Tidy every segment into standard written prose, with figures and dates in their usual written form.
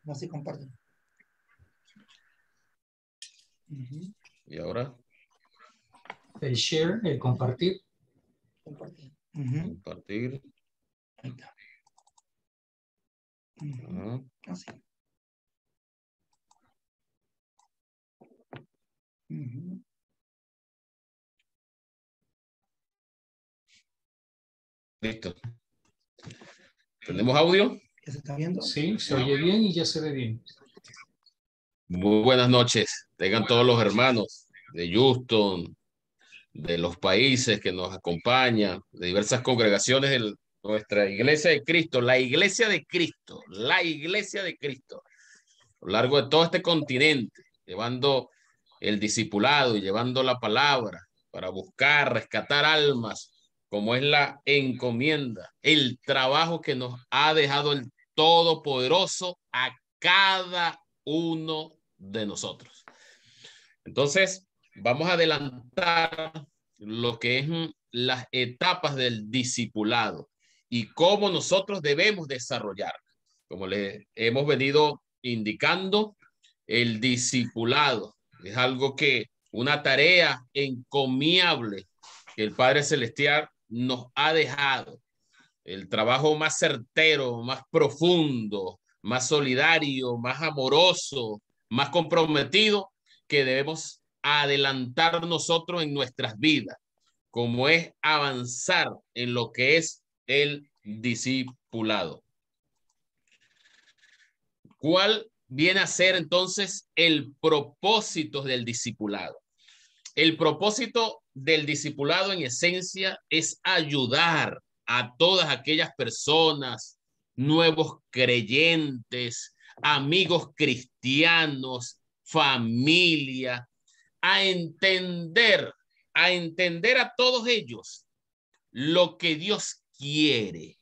No se comparten. Y ahora. El share, el compartir. Compartir. Compartir. Ahí está. Así. Listo. ¿Tenemos audio? ¿Ya se está viendo? Sí, se oye bien y ya se ve bien. Muy buenas noches. Tengan todos los hermanos de Houston, de los países que nos acompañan, de diversas congregaciones de nuestra Iglesia de Cristo, la Iglesia de Cristo, la Iglesia de Cristo, a lo largo de todo este continente, llevando el discipulado y llevando la palabra para buscar, rescatar almas, como es la encomienda, el trabajo que nos ha dejado el Todopoderoso a cada uno de nosotros. Entonces, vamos a adelantar lo que es las etapas del discipulado y cómo nosotros debemos desarrollar. Como les hemos venido indicando, el discipulado es algo que, una tarea encomiable que el Padre Celestial nos ha dejado. El trabajo más certero, más profundo, más solidario, más amoroso, más comprometido que debemos adelantar nosotros en nuestras vidas, como es avanzar en lo que es el discipulado. ¿Cuál viene a ser entonces el propósito del discipulado? El propósito del discipulado en esencia es ayudar a todas aquellas personas, nuevos creyentes, amigos cristianos, familia, a entender a todos ellos lo que Dios quiere,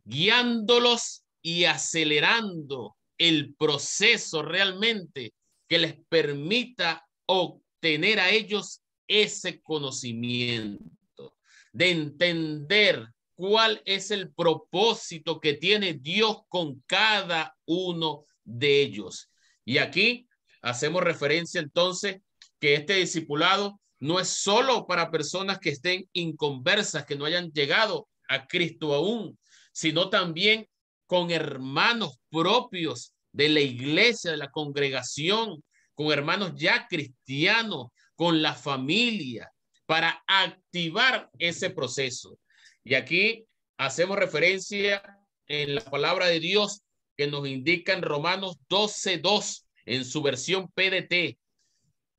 guiándolos y acelerando el proceso realmente que les permita obtener a ellos ese conocimiento, de entender cuál es el propósito que tiene Dios con cada uno de ellos. Y aquí hacemos referencia entonces que este discipulado no es solo para personas que estén inconversas, que no hayan llegado a Cristo aún, sino también con hermanos propios de la iglesia, de la congregación, con hermanos ya cristianos, con la familia, para activar ese proceso. Y aquí hacemos referencia en la palabra de Dios que nos indica en Romanos 12:2 en su versión PDT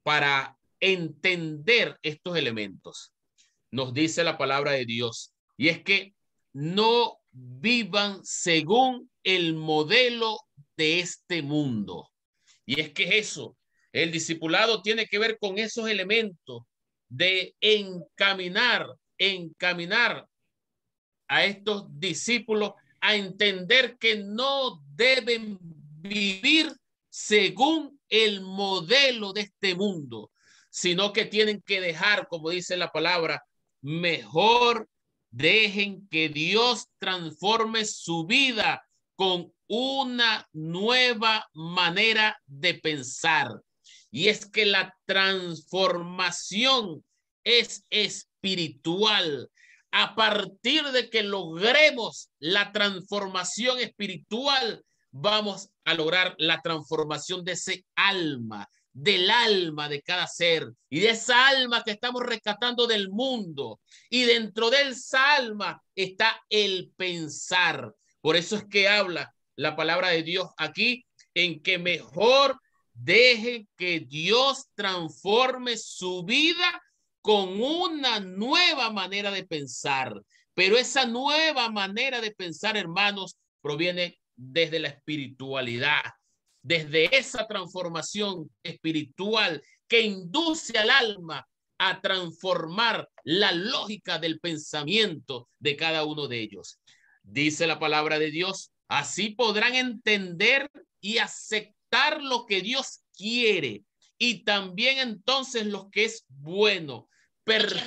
para entender estos elementos. Nos dice la palabra de Dios, y es que no vivan según el modelo de este mundo. Y es que eso, el discipulado tiene que ver con esos elementos de encaminar a estos discípulos a entender que no deben vivir según el modelo de este mundo, sino que tienen que dejar, como dice la palabra, mejor dejen que Dios transforme su vida con una nueva manera de pensar. Y es que la transformación es espiritual. A partir de que logremos la transformación espiritual, vamos a lograr la transformación de ese alma, del alma de cada ser y de esa alma que estamos rescatando del mundo. Y dentro de esa alma está el pensar. Por eso es que habla la palabra de Dios aquí en que mejor deje que Dios transforme su vida con una nueva manera de pensar. Pero esa nueva manera de pensar, hermanos, proviene desde la espiritualidad, desde esa transformación espiritual que induce al alma a transformar la lógica del pensamiento de cada uno de ellos. Dice la palabra de Dios, así podrán entender y aceptar lo que Dios quiere y también entonces lo que es bueno, perfecto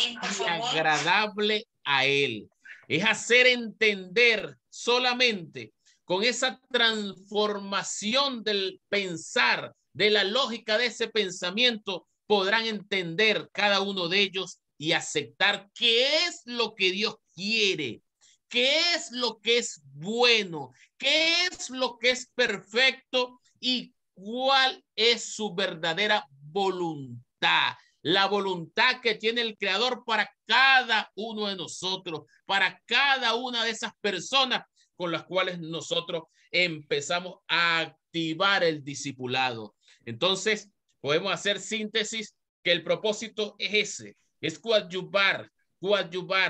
y agradable a Él. Es hacer entender solamente con esa transformación del pensar, de la lógica de ese pensamiento, podrán entender cada uno de ellos y aceptar qué es lo que Dios quiere, qué es lo que es bueno, qué es lo que es perfecto y cuál es su verdadera voluntad. La voluntad que tiene el Creador para cada uno de nosotros, para cada una de esas personas con las cuales nosotros empezamos a activar el discipulado. Entonces, podemos hacer síntesis que el propósito es ese, es coadyuvar,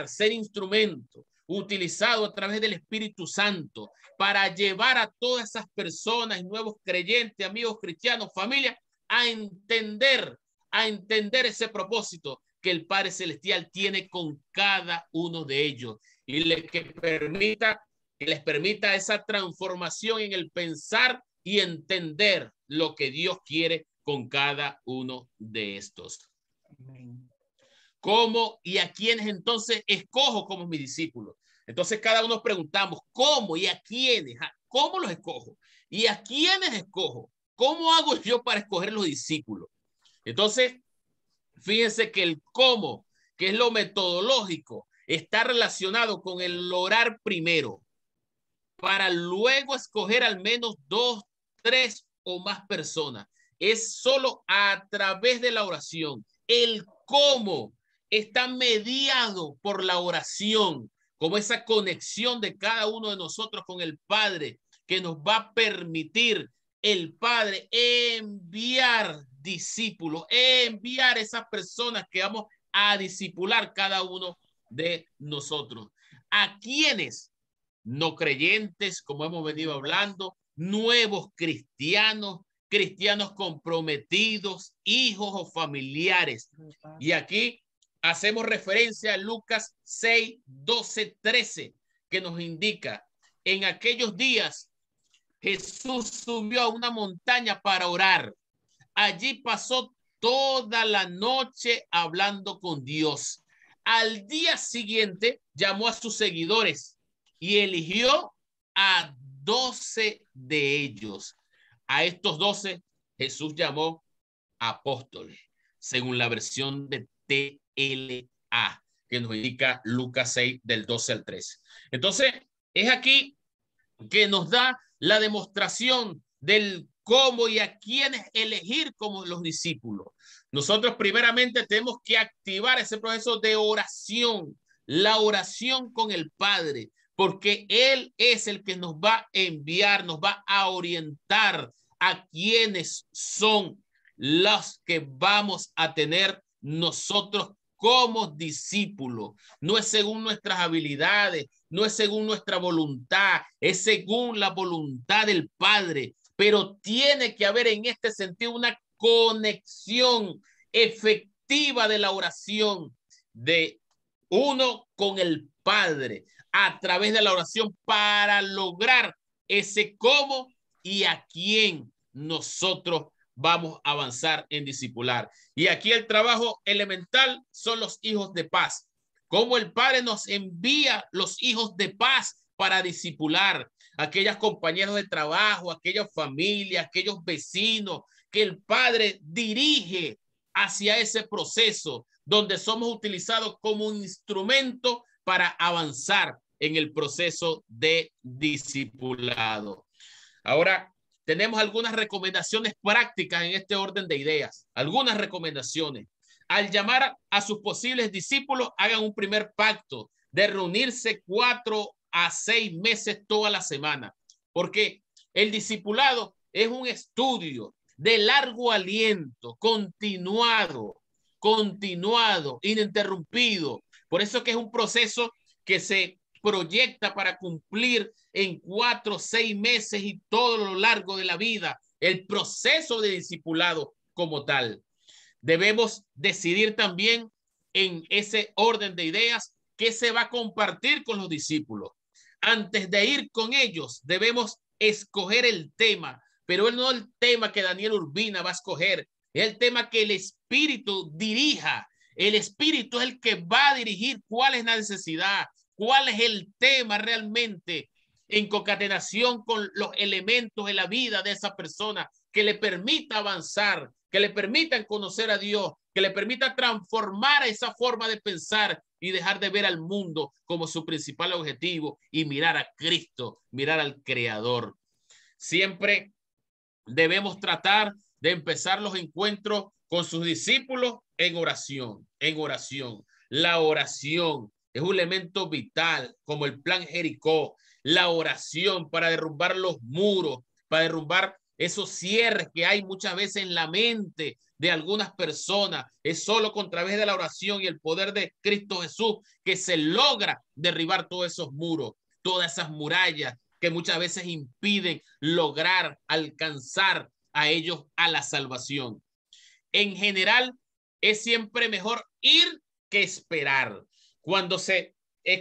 ser instrumento utilizado a través del Espíritu Santo para llevar a todas esas personas, nuevos creyentes, amigos cristianos, familia, a entender ese propósito que el Padre Celestial tiene con cada uno de ellos y que les permita esa transformación en el pensar y entender lo que Dios quiere con cada uno de estos. Amén. ¿Cómo y a quiénes entonces escojo como mis discípulos? Entonces cada uno preguntamos, ¿cómo y a quiénes? ¿Cómo los escojo? ¿Y a quiénes escojo? ¿Cómo hago yo para escoger los discípulos? Entonces, fíjense que el cómo, que es lo metodológico, está relacionado con el orar primero, para luego escoger al menos 2, 3 o más personas. Es solo a través de la oración. El cómo está mediado por la oración, como esa conexión de cada uno de nosotros con el Padre, que nos va a permitir el Padre enviar discípulos, enviar esas personas que vamos a discipular cada uno de nosotros. ¿A quiénes? No creyentes, como hemos venido hablando, nuevos cristianos, cristianos comprometidos, hijos o familiares. Y aquí hacemos referencia a Lucas 6, 12, 13, que nos indica, en aquellos días Jesús subió a una montaña para orar. Allí pasó toda la noche hablando con Dios. Al día siguiente llamó a sus seguidores y eligió a 12 de ellos. A estos 12 Jesús llamó apóstoles, según la versión de TLA, que nos indica Lucas 6 del 12 al 13. Entonces, es aquí que nos da la demostración del cómo y a quiénes elegir como los discípulos. Nosotros primeramente tenemos que activar ese proceso de oración, la oración con el Padre, porque Él es el que nos va a enviar, nos va a orientar a quiénes son los que vamos a tener nosotros como discípulos. No es según nuestras habilidades, no es según nuestra voluntad, es según la voluntad del Padre, pero tiene que haber en este sentido una conexión efectiva de la oración de uno con el Padre a través de la oración para lograr ese cómo y a quién nosotros vamos a avanzar en discipular. Y aquí el trabajo elemental son los hijos de paz. Cómo el Padre nos envía los hijos de paz para discipular aquellas compañeros de trabajo, aquellas familias, aquellos vecinos que el Padre dirige hacia ese proceso donde somos utilizados como un instrumento para avanzar en el proceso de discipulado. Ahora, tenemos algunas recomendaciones prácticas en este orden de ideas, algunas recomendaciones. Al llamar a sus posibles discípulos, hagan un primer pacto de reunirse 4 a 6 meses toda la semana, porque el discipulado es un estudio de largo aliento, continuado, ininterrumpido. Por eso que es un proceso que se proyecta para cumplir en 4 o 6 meses y todo lo largo de la vida, el proceso de discipulado como tal. Debemos decidir también en ese orden de ideas qué se va a compartir con los discípulos. Antes de ir con ellos, debemos escoger el tema, pero no el tema que Daniel Urbina va a escoger, es el tema que el Espíritu dirija. El Espíritu es el que va a dirigir cuál es la necesidad, cuál es el tema realmente en concatenación con los elementos de la vida de esa persona, que le permita avanzar, que le permitan conocer a Dios, que le permita transformar esa forma de pensar y dejar de ver al mundo como su principal objetivo y mirar a Cristo, mirar al Creador. Siempre debemos tratar de empezar los encuentros con sus discípulos en oración, en oración. La oración es un elemento vital, como el plan Jericó. La oración para derrumbar los muros, para derrumbar esos cierres que hay muchas veces en la mente de algunas personas. Es solo con través de la oración y el poder de Cristo Jesús que se logra derribar todos esos muros, todas esas murallas que muchas veces impiden lograr alcanzar a ellos a la salvación. En general, es siempre mejor ir que esperar. Cuando se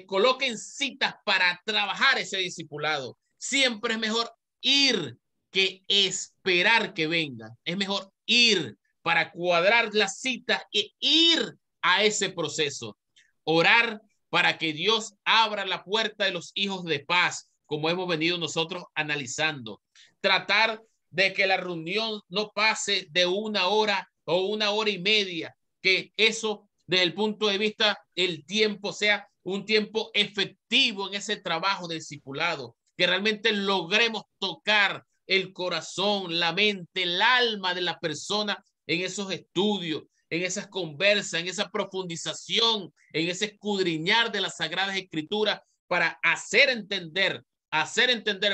coloquen citas para trabajar ese discipulado, siempre es mejor ir que esperar que vengan. Es mejor ir para cuadrar las citas e ir a ese proceso. Orar para que Dios abra la puerta de los hijos de paz, como hemos venido nosotros analizando. Tratar de que la reunión no pase de 1 hora o 1 hora y media, que eso desde el punto de vista el tiempo sea un tiempo efectivo en ese trabajo de discipulado, que realmente logremos tocar el corazón, la mente, el alma de la persona en esos estudios, en esas conversas, en esa profundización, en ese escudriñar de las Sagradas Escrituras para hacer entender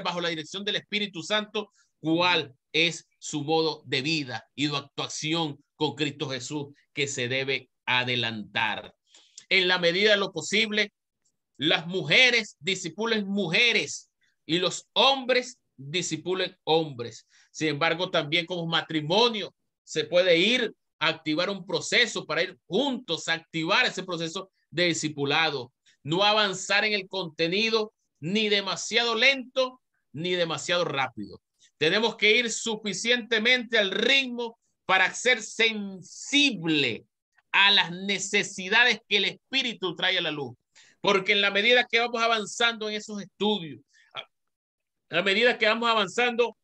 bajo la dirección del Espíritu Santo cuál es su modo de vida y de actuación con Cristo Jesús que se debe adelantar. En la medida de lo posible, las mujeres discipulen mujeres y los hombres discipulen hombres. Sin embargo, también como matrimonio se puede ir a activar un proceso para ir juntos a activar ese proceso de discipulado. No avanzar en el contenido ni demasiado lento ni demasiado rápido. Tenemos que ir suficientemente al ritmo para ser sensible a las necesidades que el Espíritu trae a la luz. Porque en la medida que vamos avanzando en esos estudios, a la medida que vamos avanzando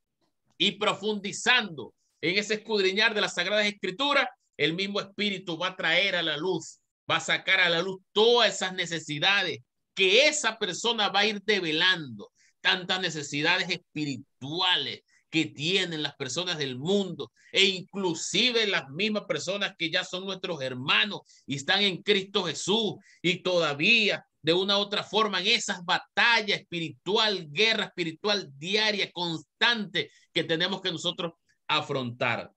y profundizando en ese escudriñar de las Sagradas Escrituras, el mismo Espíritu va a traer a la luz, va a sacar a la luz todas esas necesidades que esa persona va a ir develando, tantas necesidades espirituales que tienen las personas del mundo e inclusive las mismas personas que ya son nuestros hermanos y están en Cristo Jesús y todavía de una u otra forma en esas batallas espiritual, guerra espiritual diaria, constante que tenemos que nosotros afrontar.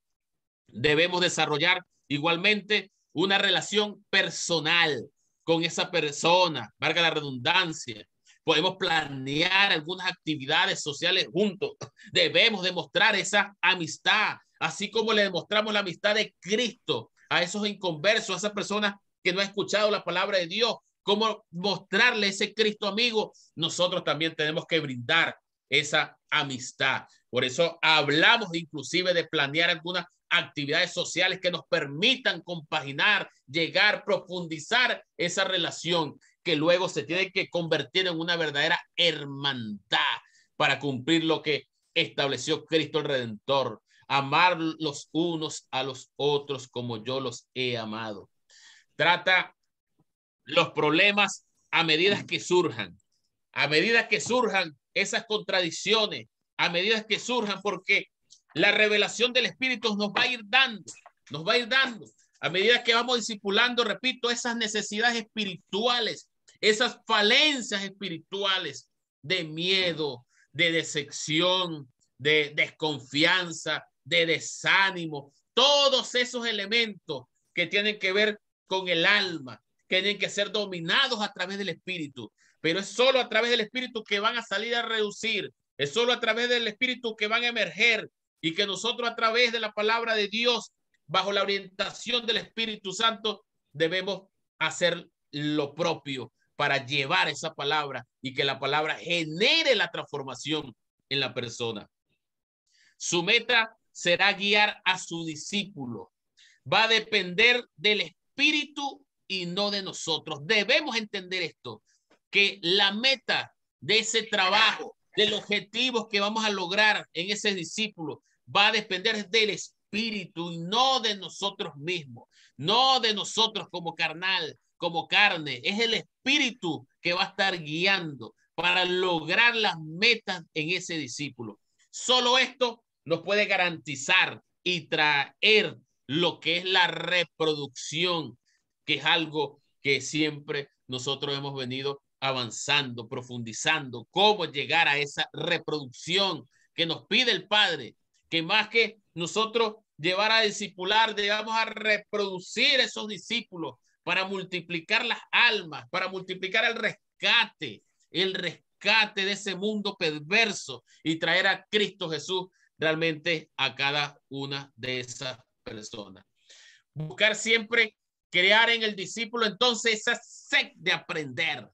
Debemos desarrollar igualmente una relación personal con esa persona, valga la redundancia. Podemos planear algunas actividades sociales juntos. Debemos demostrar esa amistad, así como le demostramos la amistad de Cristo a esos inconversos, a esas personas que no han escuchado la palabra de Dios. Cómo mostrarle ese Cristo amigo. Nosotros también tenemos que brindar esa amistad. Por eso hablamos inclusive de planear algunas actividades sociales que nos permitan compaginar, llegar, profundizar esa relación que luego se tiene que convertir en una verdadera hermandad para cumplir lo que estableció Cristo el Redentor, amar los unos a los otros como yo los he amado. Trata los problemas a medida que surjan esas contradicciones, a medida que surjan, porque la revelación del Espíritu nos va a ir dando, a medida que vamos discipulando, repito, esas necesidades espirituales, esas falencias espirituales de miedo, de decepción, de desconfianza, de desánimo, todos esos elementos que tienen que ver con el alma, que tienen que ser dominados a través del Espíritu, pero es solo a través del Espíritu que van a salir a reducir, es solo a través del Espíritu que van a emerger y que nosotros a través de la palabra de Dios, bajo la orientación del Espíritu Santo, debemos hacer lo propio para llevar esa palabra y que la palabra genere la transformación en la persona. Su meta será guiar a su discípulo. Va a depender del Espíritu y no de nosotros. Debemos entender esto, que la meta de ese trabajo del objetivo que vamos a lograr en ese discípulo va a depender del Espíritu y no de nosotros mismos, no de nosotros como carnal, como carne. Es el Espíritu que va a estar guiando para lograr las metas en ese discípulo. Solo esto nos puede garantizar y traer lo que es la reproducción, que es algo que siempre nosotros hemos venido avanzando, profundizando, cómo llegar a esa reproducción que nos pide el Padre, que más que nosotros llevar a discipular, debamos a reproducir esos discípulos para multiplicar las almas, para multiplicar el rescate de ese mundo perverso y traer a Cristo Jesús realmente a cada una de esas personas. Buscar siempre crear en el discípulo entonces esa sed de aprender.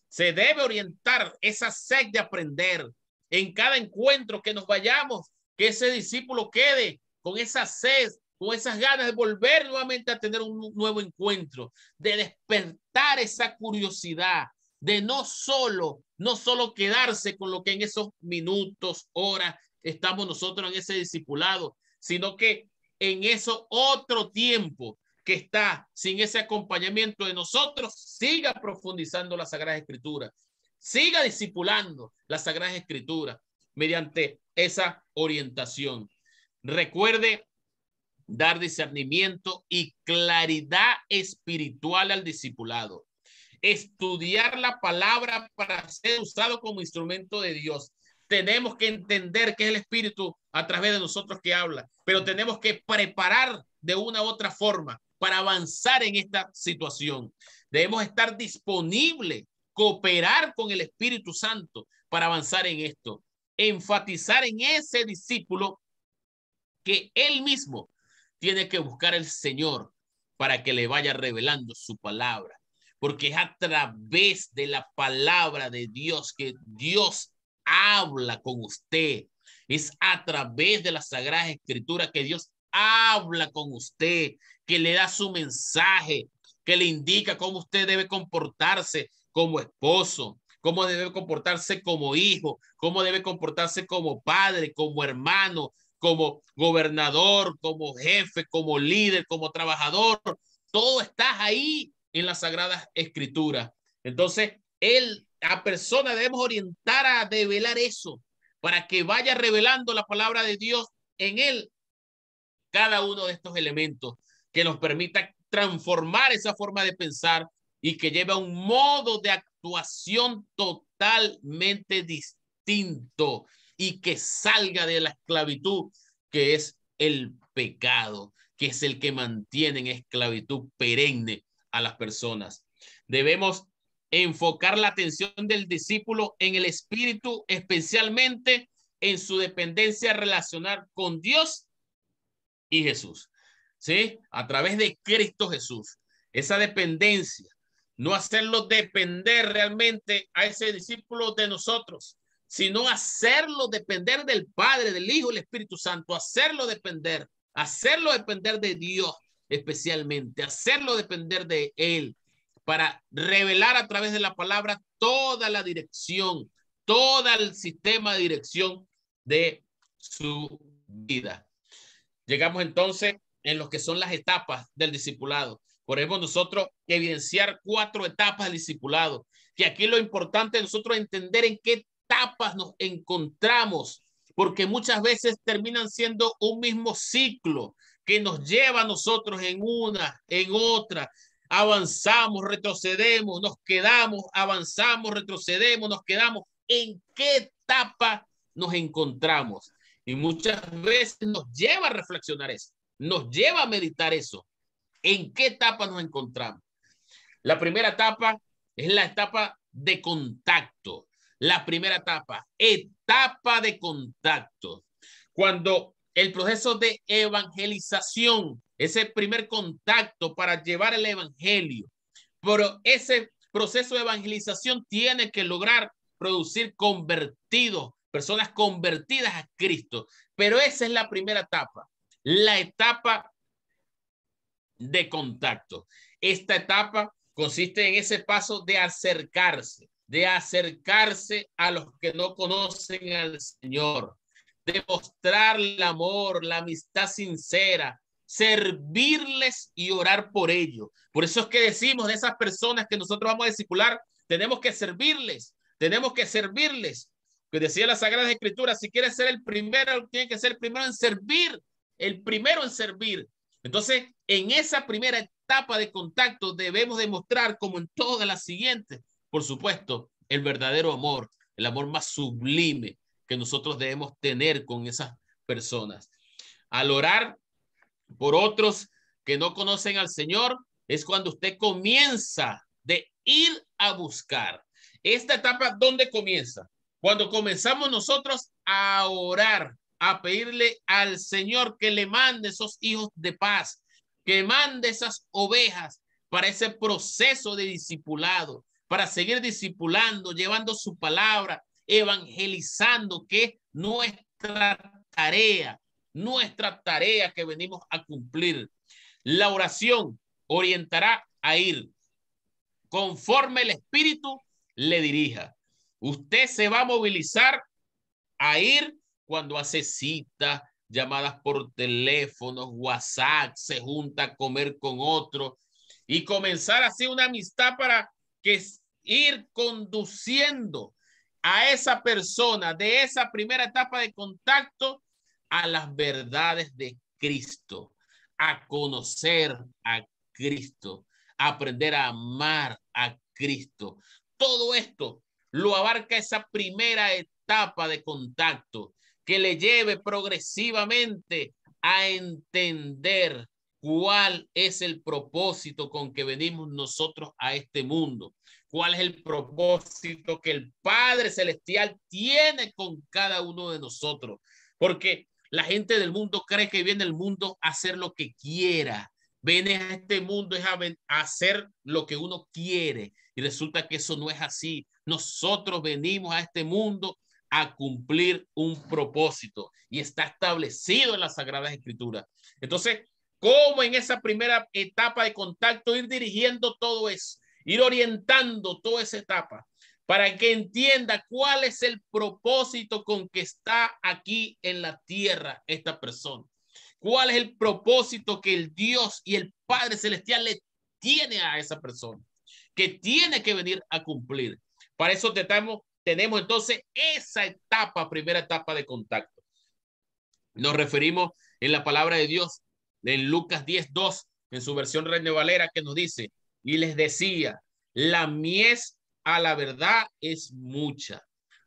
Se debe orientar esa sed de aprender en cada encuentro que nos vayamos, que ese discípulo quede con esa sed, con esas ganas de volver nuevamente a tener un nuevo encuentro, de despertar esa curiosidad, de no solo quedarse con lo que en esos minutos, horas, estamos nosotros en ese discipulado, sino que en eso otro tiempo que está sin ese acompañamiento de nosotros, siga profundizando la Sagrada Escritura, siga discipulando la Sagrada Escritura mediante esa orientación. Recuerde dar discernimiento y claridad espiritual al discipulado. Estudiar la palabra para ser usado como instrumento de Dios. Tenemos que entender que es el Espíritu a través de nosotros que habla, pero tenemos que preparar de una u otra forma para avanzar en esta situación. Debemos estar disponibles, cooperar con el Espíritu Santo para avanzar en esto. Enfatizar en ese discípulo que él mismo tiene que buscar al Señor para que le vaya revelando su palabra, porque es a través de la palabra de Dios que Dios habla con usted. Es a través de la Sagrada Escritura que Dios habla con usted, que le da su mensaje, que le indica cómo usted debe comportarse como esposo, cómo debe comportarse como hijo, cómo debe comportarse como padre, como hermano, como gobernador, como jefe, como líder, como trabajador. Todo está ahí en la Sagrada Escritura. Entonces, a persona debemos orientar a develar eso para que vaya revelando la palabra de Dios en él cada uno de estos elementos que nos permita transformar esa forma de pensar y que lleve a un modo de actuación totalmente distinto y que salga de la esclavitud que es el pecado, que es el que mantiene en esclavitud perenne a las personas. Debemos enfocar la atención del discípulo en el espíritu, especialmente en su dependencia relacional con Dios y Jesús, ¿sí? A través de Cristo Jesús. Esa dependencia, no hacerlo depender realmente a ese discípulo de nosotros, sino hacerlo depender del Padre, del Hijo y del Espíritu Santo, hacerlo depender de Dios especialmente, hacerlo depender de Él, para revelar a través de la palabra toda la dirección, todo el sistema de dirección de su vida. Llegamos entonces en lo que son las etapas del discipulado. Podemos nosotros evidenciar 4 etapas del discipulado, que aquí lo importante es nosotros entender en qué etapas nos encontramos, porque muchas veces terminan siendo un mismo ciclo que nos lleva a nosotros en una, en otra. Avanzamos, retrocedemos, nos quedamos, avanzamos, retrocedemos, nos quedamos. ¿En qué etapa nos encontramos? Y muchas veces nos lleva a reflexionar eso, nos lleva a meditar eso. ¿En qué etapa nos encontramos? La primera etapa es la etapa de contacto. La primera etapa de contacto. Cuando el proceso de evangelización, ese primer contacto para llevar el evangelio, pero ese proceso de evangelización tiene que lograr producir convertidos, personas convertidas a Cristo. Pero esa es la primera etapa, la etapa de contacto. Esta etapa consiste en ese paso de acercarse, de acercarse a los que no conocen al Señor, de mostrar el amor, la amistad sincera, servirles y orar por ellos. Por eso es que decimos de esas personas que nosotros vamos a discipular, tenemos que servirles, Que decía la Sagrada Escritura, si quieres ser el primero, tiene que ser el primero en servir, el primero en servir. Entonces, en esa primera etapa de contacto debemos demostrar, como en todas las siguientes, por supuesto, el verdadero amor, el amor más sublime que nosotros debemos tener con esas personas. Al orar por otros que no conocen al Señor, es cuando usted comienza de ir a buscar. Esta etapa, ¿dónde comienza? Cuando comenzamos nosotros a orar, a pedirle al Señor que le mande esos hijos de paz, que mande esas ovejas para ese proceso de discipulado, para seguir discipulando, llevando su palabra, evangelizando, que es nuestra tarea que venimos a cumplir. La oración orientará a ir conforme el Espíritu le dirija. Usted se va a movilizar a ir cuando hace citas, llamadas por teléfono, WhatsApp, se junta a comer con otro y comenzar así una amistad para que ir conduciendo a esa persona de esa primera etapa de contacto a las verdades de Cristo, a conocer a Cristo, a aprender a amar a Cristo. Todo esto lo abarca esa primera etapa de contacto que le lleve progresivamente a entender cuál es el propósito con que venimos nosotros a este mundo, cuál es el propósito que el Padre Celestial tiene con cada uno de nosotros, porque la gente del mundo cree que viene al mundo a hacer lo que quiera. Viene a este mundo es a hacer lo que uno quiere y resulta que eso no es así. Nosotros venimos a este mundo a cumplir un propósito y está establecido en las Sagradas Escrituras. Entonces, ¿cómo en esa primera etapa de contacto ir dirigiendo todo eso? Ir orientando toda esa etapa para que entienda cuál es el propósito con que está aquí en la tierra esta persona. ¿Cuál es el propósito que el Dios y el Padre Celestial le tiene a esa persona? Que tiene que venir a cumplir. Para eso tenemos entonces esa etapa, primera etapa de contacto. Nos referimos en la palabra de Dios, en Lucas 10:2, en su versión Reina Valera, que nos dice, y les decía, la mies a la verdad es mucha,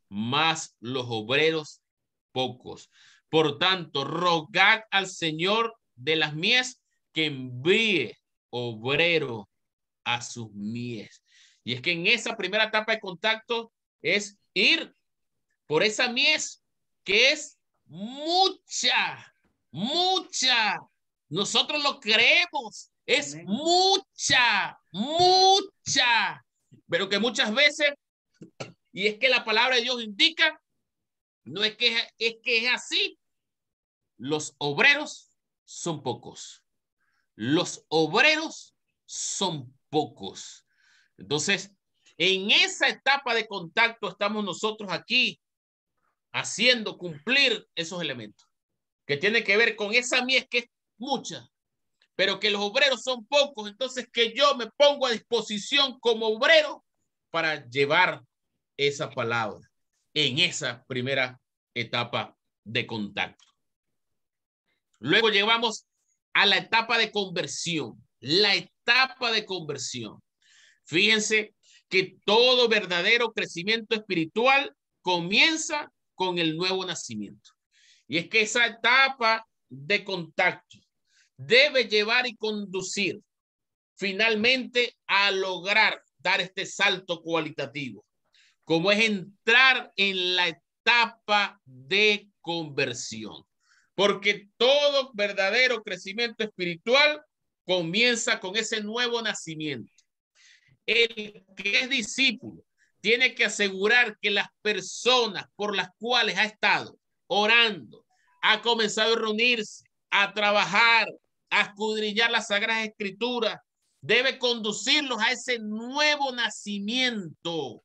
mas los obreros pocos. Por tanto, rogad al Señor de las mies que envíe obrero a sus mies. Y es que en esa primera etapa de contacto es ir por esa mies que es mucha. Nosotros lo creemos, es mucha. Pero que muchas veces, y es que la palabra de Dios indica, no es que es así. Los obreros son pocos. Los obreros son pocos. Entonces, en esa etapa de contacto estamos nosotros aquí haciendo cumplir esos elementos que tienen que ver con esa mies que es mucha, pero que los obreros son pocos. Entonces, que yo me pongo a disposición como obrero para llevar esa palabra en esa primera etapa de contacto. Luego llegamos a la etapa de conversión. La etapa de conversión. Fíjense que todo verdadero crecimiento espiritual comienza con el nuevo nacimiento. Y es que esa etapa de contacto debe llevar y conducir finalmente a lograr dar este salto cualitativo, como es entrar en la etapa de conversión. Porque todo verdadero crecimiento espiritual comienza con ese nuevo nacimiento. El que es discípulo tiene que asegurar que las personas por las cuales ha estado orando, ha comenzado a reunirse, a trabajar, a escudriñar las Sagradas Escrituras, debe conducirlos a ese nuevo nacimiento.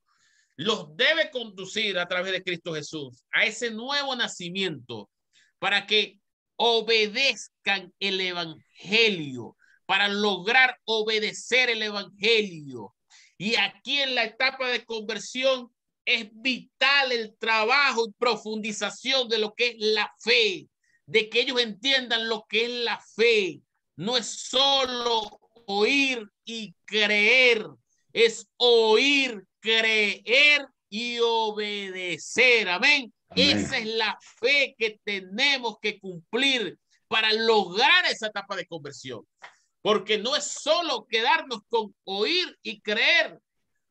los debe conducir a través de Cristo Jesús a ese nuevo nacimiento para que obedezcan el evangelio, para lograr obedecer el evangelio. Y aquí en la etapa de conversión es vital el trabajo y profundización de lo que es la fe, de que ellos entiendan lo que es la fe. No es solo oír y creer, es oír, creer y obedecer. Amén. Amén. Esa es la fe que tenemos que cumplir para lograr esa etapa de conversión. Porque no es solo quedarnos con oír y creer,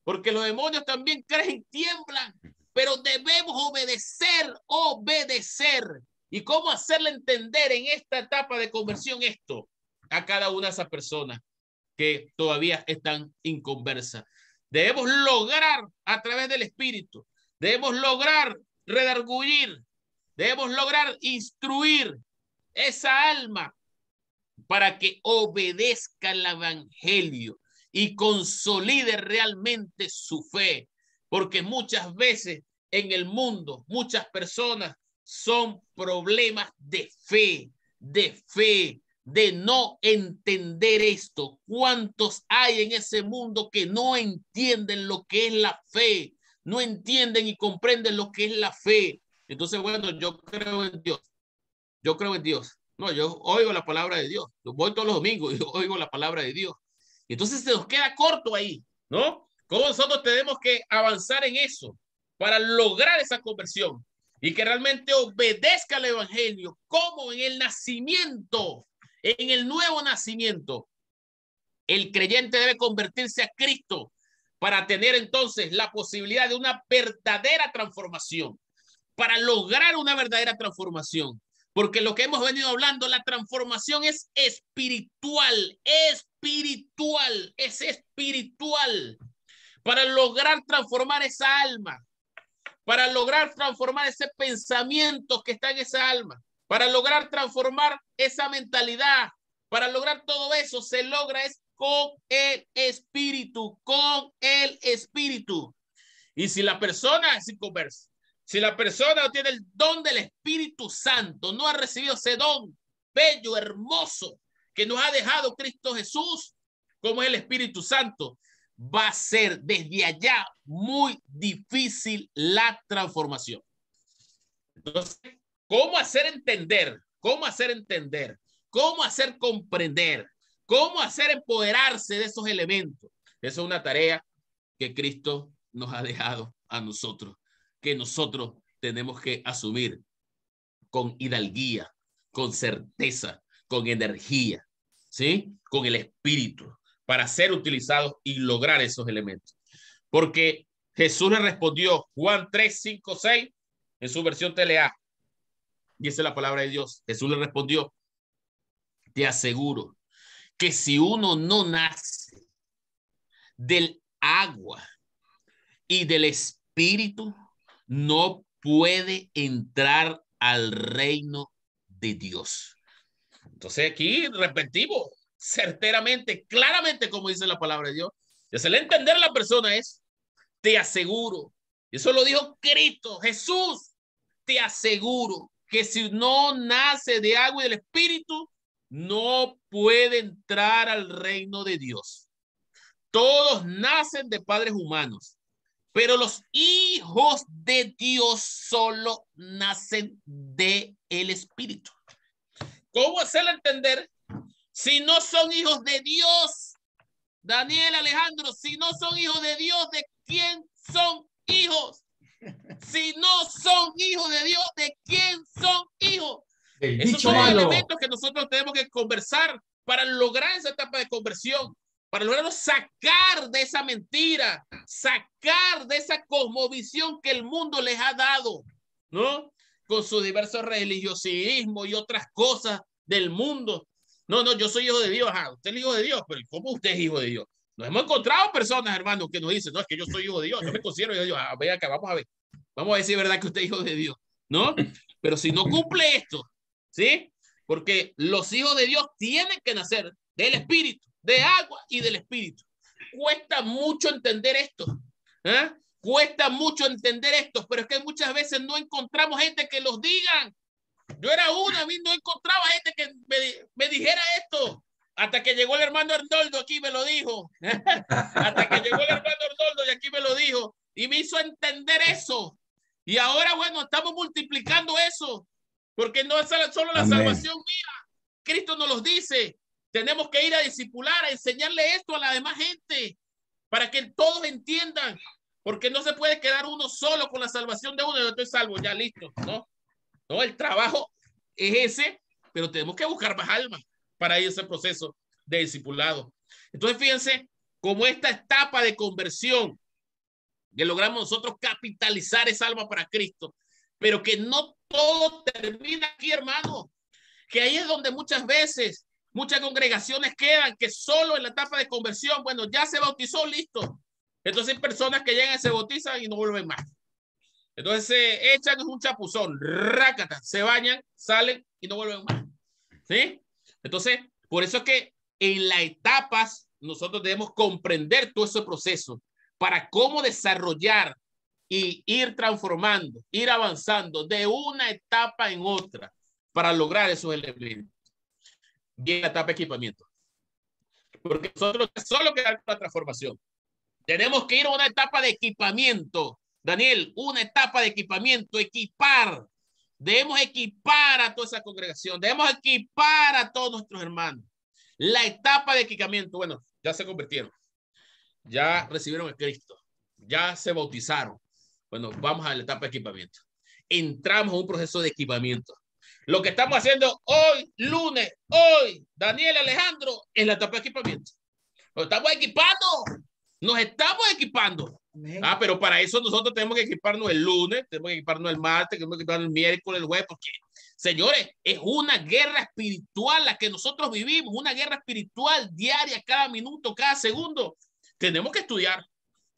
porque los demonios también creen, tiemblan, pero debemos obedecer, obedecer. ¿Y cómo hacerle entender en esta etapa de conversión esto a cada una de esas personas que todavía están inconversas? Debemos lograr a través del Espíritu, debemos lograr redarguir, debemos lograr instruir esa alma para que obedezca el evangelio y consolide realmente su fe, porque muchas veces en el mundo, muchas personas son problemas de fe, de no entender esto. ¿Cuántos hay en ese mundo que no entienden lo que es la fe? No entienden y comprenden lo que es la fe. Entonces, bueno, yo creo en Dios. Yo creo en Dios. No, yo oigo la palabra de Dios. Yo voy todos los domingos y oigo la palabra de Dios. Y entonces se nos queda corto ahí, ¿no? ¿Cómo nosotros tenemos que avanzar en eso para lograr esa conversión y que realmente obedezca al evangelio? Como en el nacimiento, en el nuevo nacimiento, el creyente debe convertirse a Cristo para tener entonces la posibilidad de una verdadera transformación, para lograr una verdadera transformación. Porque lo que hemos venido hablando, la transformación es espiritual, es espiritual. Para lograr transformar esa alma, para lograr transformar ese pensamiento que está en esa alma, para lograr transformar esa mentalidad, para lograr todo eso, se logra es con el Espíritu, con el Espíritu. Y si la persona es inconversa, si la persona no tiene el don del Espíritu Santo, no ha recibido ese don bello, hermoso, que nos ha dejado Cristo Jesús, como es el Espíritu Santo, va a ser desde allá muy difícil la transformación. Entonces, ¿cómo hacer entender? ¿Cómo hacer entender? ¿Cómo hacer comprender? ¿Cómo hacer empoderarse de esos elementos? Esa es una tarea que Cristo nos ha dejado a nosotros, que nosotros tenemos que asumir con hidalguía, con certeza, con energía, ¿sí? Con el Espíritu, para ser utilizados y lograr esos elementos. Porque Jesús le respondió, Juan 3, 5, 6, en su versión TLA, dice la palabra de Dios. Jesús le respondió, te aseguro que si uno no nace del agua y del Espíritu, no puede entrar al reino de Dios. Entonces aquí repetimos certeramente, claramente, como dice la palabra de Dios. Y hacerle entender a la persona es, te aseguro, eso lo dijo Cristo, Jesús, te aseguro que si no nace de agua y del Espíritu, no puede entrar al reino de Dios. Todos nacen de padres humanos, pero los hijos de Dios solo nacen de el Espíritu. ¿Cómo hacerle entender? Si no son hijos de Dios, Daniel, Alejandro, si no son hijos de Dios, ¿de quién son hijos? Si no son hijos de Dios, ¿de quién son hijos? Esos son los elementos que nosotros tenemos que conversar para lograr esa etapa de conversión, para lograr sacar de esa mentira, sacar de esa cosmovisión que el mundo les ha dado, ¿no? Con su diverso religiosismo y otras cosas del mundo. No, yo soy hijo de Dios. Ajá, usted es hijo de Dios, pero ¿cómo usted es hijo de Dios? Nos hemos encontrado personas, hermanos, que nos dicen, no, es que yo soy hijo de Dios, yo me considero hijo de Dios. Ah, venga acá, vamos a ver si es verdad que usted es hijo de Dios, ¿no? Pero si no cumple esto, ¿sí? Porque los hijos de Dios tienen que nacer del Espíritu, de agua y del Espíritu. Cuesta mucho entender esto, ¿eh? Cuesta mucho entender esto, pero es que muchas veces no encontramos gente que los digan. Yo era uno, a mí no encontraba gente que me dijera esto. Hasta que llegó el hermano Arnoldo aquí me lo dijo. Hasta que llegó el hermano Arnoldo y aquí me lo dijo. Y me hizo entender eso. Y ahora, bueno, estamos multiplicando eso. Porque no es solo la salvación mía. Cristo nos los dice. Tenemos que ir a discipular, a enseñarle esto a la demás gente. Para que todos entiendan. Porque no se puede quedar uno solo con la salvación de uno. Yo estoy salvo, ya listo. No, el trabajo es ese, pero tenemos que buscar más almas para ir a ese proceso de discipulado. Entonces, fíjense cómo esta etapa de conversión que logramos nosotros capitalizar esa alma para Cristo, pero que no todo termina aquí, hermano. Que ahí es donde muchas veces, muchas congregaciones quedan, que solo en la etapa de conversión, bueno, ya se bautizó, listo. Entonces hay personas que llegan, se bautizan y no vuelven más. Entonces se echan un chapuzón, rácata, se bañan, salen y no vuelven más. ¿Sí? Entonces, por eso es que en las etapas nosotros debemos comprender todo ese proceso para cómo desarrollar y ir transformando, ir avanzando de una etapa en otra para lograr esos elementos. Bien, la etapa de equipamiento. Porque nosotros solo quedamos con la transformación. Tenemos que ir a una etapa de equipamiento. Daniel, una etapa de equipamiento, equipar. Debemos equipar a toda esa congregación. Debemos equipar a todos nuestros hermanos. La etapa de equipamiento, bueno, ya se convirtieron. Ya recibieron a Cristo. Ya se bautizaron. Bueno, vamos a la etapa de equipamiento. Entramos a un proceso de equipamiento. Lo que estamos haciendo hoy, lunes, hoy, Daniel, Alejandro, es la etapa de equipamiento. Nos estamos equipando. Nos estamos equipando. Ah, pero para eso nosotros tenemos que equiparnos el lunes, tenemos que equiparnos el martes, tenemos que equiparnos el miércoles, el jueves, porque, señores, es una guerra espiritual la que nosotros vivimos, una guerra espiritual diaria, cada minuto, cada segundo. Tenemos que estudiar,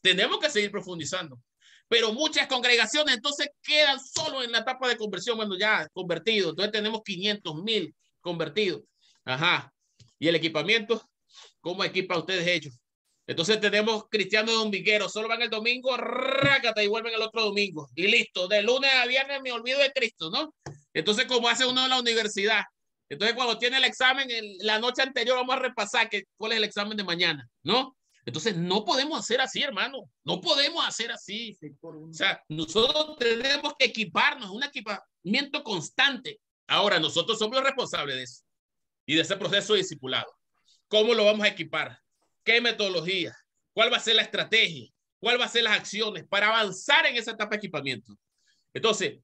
tenemos que seguir profundizando. Pero muchas congregaciones entonces quedan solo en la etapa de conversión, bueno, ya convertidos. Entonces tenemos 500,000 convertidos. Ajá. ¿Y el equipamiento? ¿Cómo equipan ustedes ellos? Entonces tenemos cristianos domingueros, solo van el domingo, rácata, y vuelven el otro domingo. Y listo, de lunes a viernes me olvido de Cristo, ¿no? Entonces, como hace uno en la universidad. Entonces, cuando tiene el examen, la noche anterior vamos a repasar cuál es el examen de mañana, ¿no? Entonces, no podemos hacer así, hermano. No podemos hacer así. O sea, nosotros tenemos que equiparnos, un equipamiento constante. Ahora, nosotros somos los responsables de eso y de ese proceso de discipulado. ¿Cómo lo vamos a equipar? ¿Qué metodología? ¿Cuál va a ser la estrategia? ¿Cuál va a ser las acciones para avanzar en esa etapa de equipamiento? Entonces,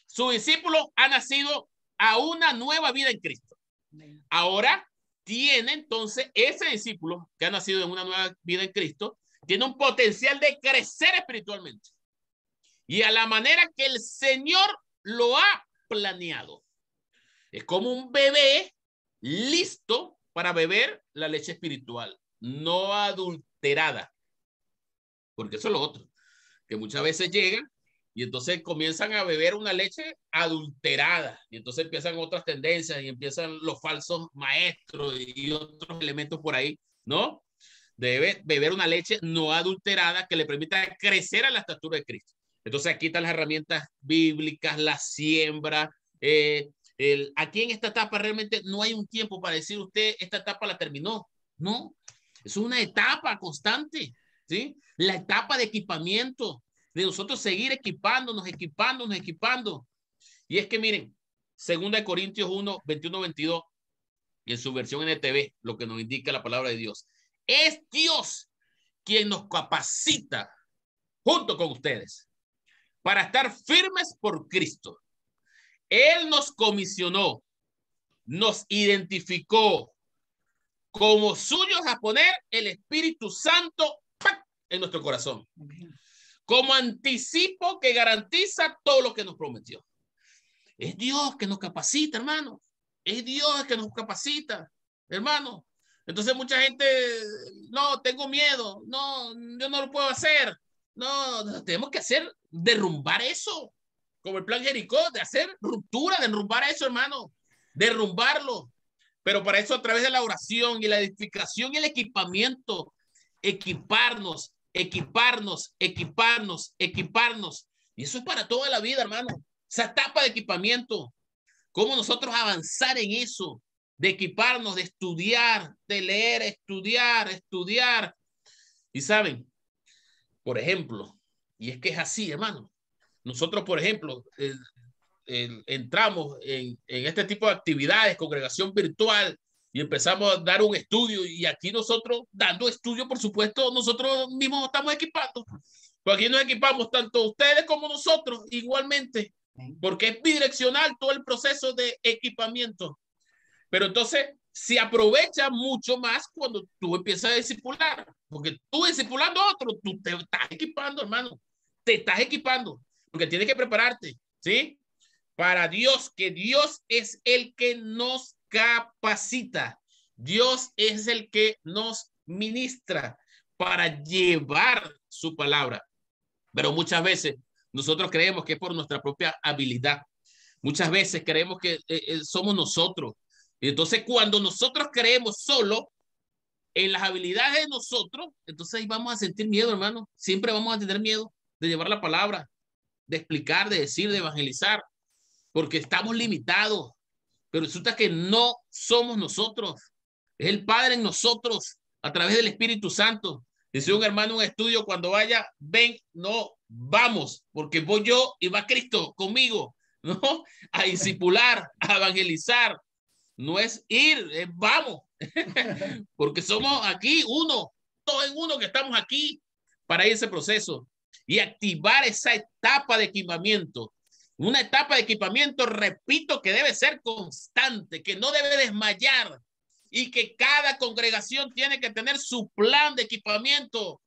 su discípulo ha nacido a una nueva vida en Cristo. Ahora tiene entonces ese discípulo que ha nacido en una nueva vida en Cristo, tiene un potencial de crecer espiritualmente y a la manera que el Señor lo ha planeado. Es como un bebé listo para beber la leche espiritual, no adulterada. Porque eso es lo otro, que muchas veces llegan y entonces comienzan a beber una leche adulterada y entonces empiezan otras tendencias y empiezan los falsos maestros y otros elementos por ahí, ¿no? Debe beber una leche no adulterada que le permita crecer a la estatura de Cristo. Entonces aquí están las herramientas bíblicas, la siembra, aquí en esta etapa realmente no hay un tiempo para decir usted esta etapa la terminó. No, es una etapa constante, ¿sí? La etapa de equipamiento, de nosotros seguir equipándonos. Y es que miren, 2 Corintios 1, 21, 22, y en su versión NTV, lo que nos indica la palabra de Dios. Es Dios quien nos capacita junto con ustedes para estar firmes por Cristo. Él nos comisionó, nos identificó como suyos a poner el Espíritu Santo en nuestro corazón, como anticipo que garantiza todo lo que nos prometió. Es Dios que nos capacita, hermano. Es Dios que nos capacita, hermano. Entonces mucha gente, no, tengo miedo, no, yo no lo puedo hacer. No, tenemos que derrumbar eso. Como el plan Jericó, de hacer ruptura, derrumbar eso, hermano, derrumbarlo. Pero para eso, a través de la oración y la edificación y el equipamiento, equiparnos, equiparnos, equiparnos, equiparnos. Y eso es para toda la vida, hermano. Esa etapa de equipamiento. ¿Cómo nosotros avanzar en eso? De equiparnos, de estudiar, de leer, estudiar, estudiar. Y saben, por ejemplo, y es que es así, hermano. Nosotros, por ejemplo, entramos en este tipo de actividades, congregación virtual, y empezamos a dar un estudio. Y aquí nosotros, dando estudio, por supuesto, nosotros mismos estamos equipando. Pues aquí nos equipamos tanto ustedes como nosotros igualmente, porque es bidireccional todo el proceso de equipamiento. Pero entonces se aprovecha mucho más cuando tú empiezas a discipular, porque tú discipulando a otro, tú te estás equipando, hermano, te estás equipando, porque tienes que prepararte, ¿sí? Para Dios, que Dios es el que nos capacita, Dios es el que nos ministra para llevar su palabra. Pero muchas veces nosotros creemos que es por nuestra propia habilidad. Muchas veces creemos que somos nosotros. Y entonces cuando nosotros creemos solo en las habilidades de nosotros, entonces ahí vamos a sentir miedo, hermano. Siempre vamos a tener miedo de llevar la palabra, de explicar, de decir, de evangelizar, porque estamos limitados. Pero resulta que no somos nosotros. Es el Padre en nosotros, a través del Espíritu Santo. Dice un hermano en un estudio, cuando vaya, ven, no, vamos, porque voy yo y va Cristo conmigo, ¿no? A discipular, a evangelizar. No es ir, es vamos. Porque somos aquí uno, todos en uno que estamos aquí para ese proceso y activar esa etapa de equipamiento. Una etapa de equipamiento, repito, que debe ser constante, que no debe desmayar y que cada congregación tiene que tener su plan de equipamiento,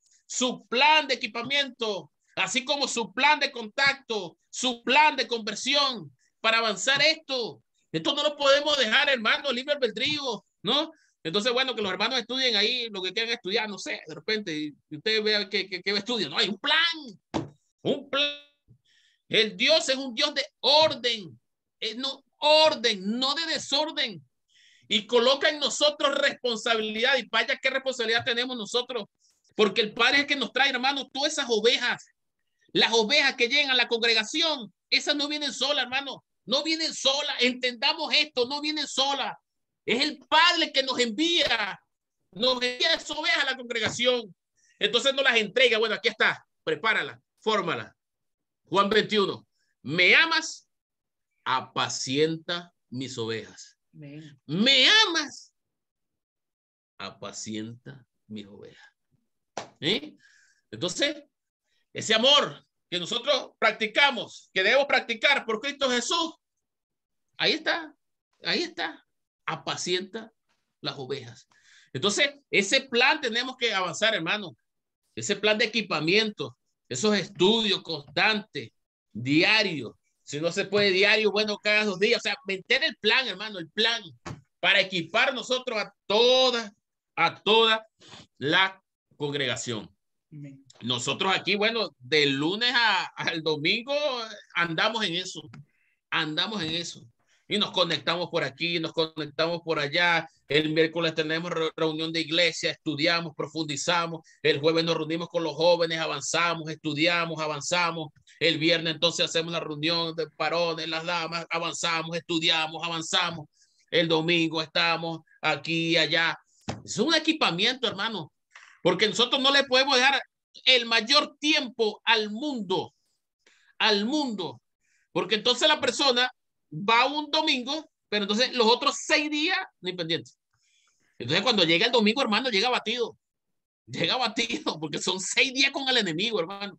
así como su plan de contacto, su plan de conversión para avanzar esto. Esto no lo podemos dejar, hermano, libre albedrío, ¿no? Entonces, bueno, que los hermanos estudien ahí lo que quieran estudiar, no sé, de repente, y ustedes vean qué estudian. No, hay un plan, un plan. El Dios es un Dios de orden, orden, no de desorden. Y coloca en nosotros responsabilidad. Y vaya qué responsabilidad tenemos nosotros. Porque el Padre es el que nos trae, hermano, todas esas ovejas. Las ovejas que llegan a la congregación, esas no vienen solas, hermano. No vienen solas. Entendamos esto, no vienen solas. Es el Padre que nos envía esas ovejas a la congregación. Entonces nos las entrega. Bueno, aquí está. Prepárala, fórmala. Juan 21. ¿Me amas? Apacienta mis ovejas. ¿Me amas? Apacienta mis ovejas. Entonces, ese amor que nosotros practicamos, que debemos practicar por Cristo Jesús, ahí está, apacienta las ovejas. Entonces, ese plan tenemos que avanzar, hermano, ese plan de equipamiento, esos estudios constantes, diarios. Si no se puede diario, bueno, cada 2 días. O sea, meter el plan, hermano, el plan para equipar nosotros a toda la congregación. Amén. Nosotros aquí, bueno, del lunes al domingo andamos en eso. Y nos conectamos por aquí, nos conectamos por allá. El miércoles tenemos reunión de iglesia, estudiamos, profundizamos. El jueves nos reunimos con los jóvenes, avanzamos, estudiamos, avanzamos. El viernes entonces hacemos la reunión de varones, las damas, avanzamos, estudiamos, avanzamos. El domingo estamos aquí y allá. Es un equipamiento, hermano, porque nosotros no le podemos dejar el mayor tiempo al mundo, porque entonces la persona va un domingo, pero entonces los otros 6 días ni pendientes. Entonces cuando llega el domingo, hermano, llega batido, porque son 6 días con el enemigo, hermano.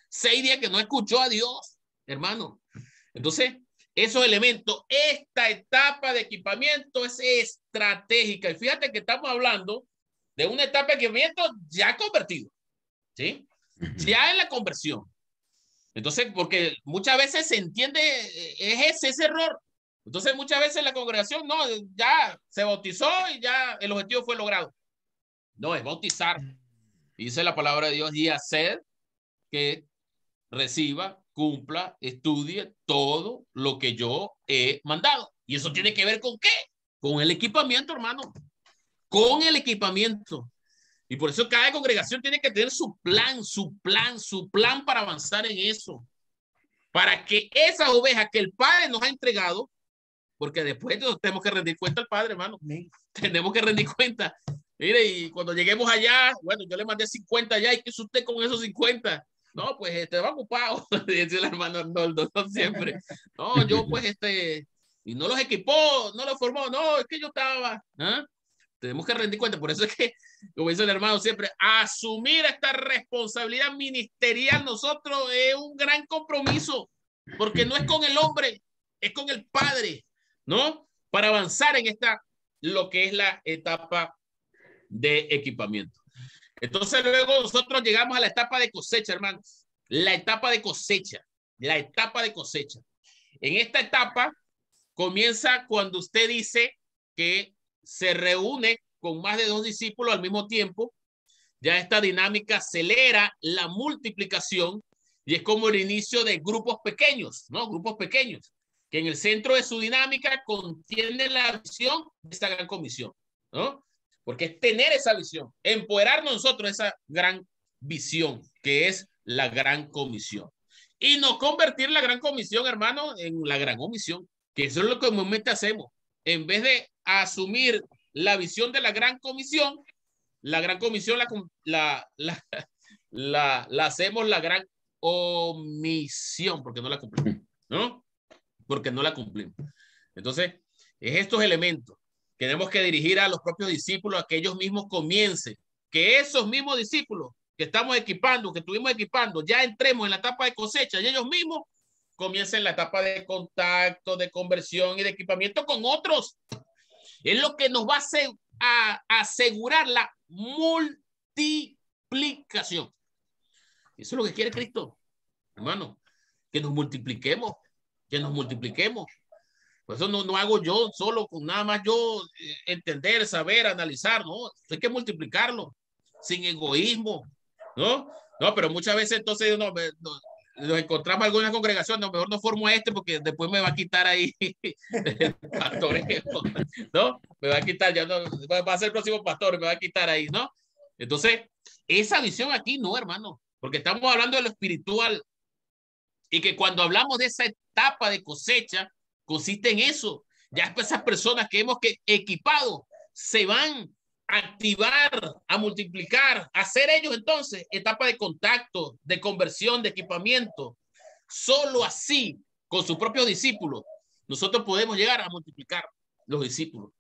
6 días que no escuchó a Dios, hermano. Entonces, esos elementos, esta etapa de equipamiento es estratégica. Y fíjate que estamos hablando de una etapa de equipamiento ya convertido, ¿sí? Ya en la conversión. Entonces, porque muchas veces se entiende, es ese error. Entonces, muchas veces la congregación, no, ya se bautizó y ya el objetivo fue logrado. No, es bautizar. Dice la palabra de Dios, y hacer que reciba, cumpla, estudie todo lo que yo he mandado. Y eso tiene que ver con qué? Con el equipamiento, hermano. Con el equipamiento. Y por eso cada congregación tiene que tener su plan para avanzar en eso. Para que esas ovejas que el Padre nos ha entregado, porque después nos tenemos que rendir cuenta al Padre, hermano. Amén. Tenemos que rendir cuenta. Mire, y cuando lleguemos allá, bueno, yo le mandé 50 allá, ¿y qué hizo usted con esos 50? No, pues va ocupado, dice el hermano Arnoldo, no siempre. No, yo pues y no los equipó, no los formó, no, es que yo estaba. ¿Ah? Tenemos que rendir cuenta, por eso es que, como dice el hermano siempre, asumir esta responsabilidad ministerial nosotros es un gran compromiso, porque no es con el hombre, es con el Padre, ¿no? Para avanzar en lo que es la etapa de equipamiento. Entonces luego nosotros llegamos a la etapa de cosecha, hermanos. La etapa de cosecha. En esta etapa comienza cuando usted dice que se reúne con más de 2 discípulos al mismo tiempo. Ya esta dinámica acelera la multiplicación y es como el inicio de grupos pequeños, ¿no? Grupos pequeños, que en el centro de su dinámica contiene la visión de esta gran comisión, ¿no? Porque es tener esa visión, empoderarnos nosotros esa gran visión que es la gran comisión. Y no convertir la gran comisión, hermano, en la gran omisión, que eso es lo que normalmente hacemos. En vez de asumir la visión de la gran comisión la hacemos la gran omisión, porque no la cumplimos, ¿no? Porque no la cumplimos. Entonces, es estos elementos. Tenemos que dirigir a los propios discípulos a que ellos mismos comiencen, que esos mismos discípulos que estamos equipando, que estuvimos equipando, ya entremos en la etapa de cosecha y ellos mismos comiencen la etapa de contacto, de conversión y de equipamiento con otros. Es lo que nos va a asegurar la multiplicación. Eso es lo que quiere Cristo, hermano, que nos multipliquemos, Por eso no hago yo solo con nada más yo entender, saber, analizar, ¿no? Hay que multiplicarlo sin egoísmo, ¿no? No, pero muchas veces entonces nos encontramos en alguna congregación, no, mejor no formo porque después me va a quitar ahí el pastoreo, ¿no? Me va a quitar, ya no, va a ser el próximo pastor, me va a quitar ahí, ¿no? Entonces, esa visión aquí no, hermano, porque estamos hablando de lo espiritual y que cuando hablamos de esa etapa de cosecha, consiste en eso. Ya esas personas que hemos equipado se van a activar, a multiplicar, a hacer ellos entonces etapa de contacto, de conversión, de equipamiento. Solo así, con sus propios discípulos, nosotros podemos llegar a multiplicar los discípulos.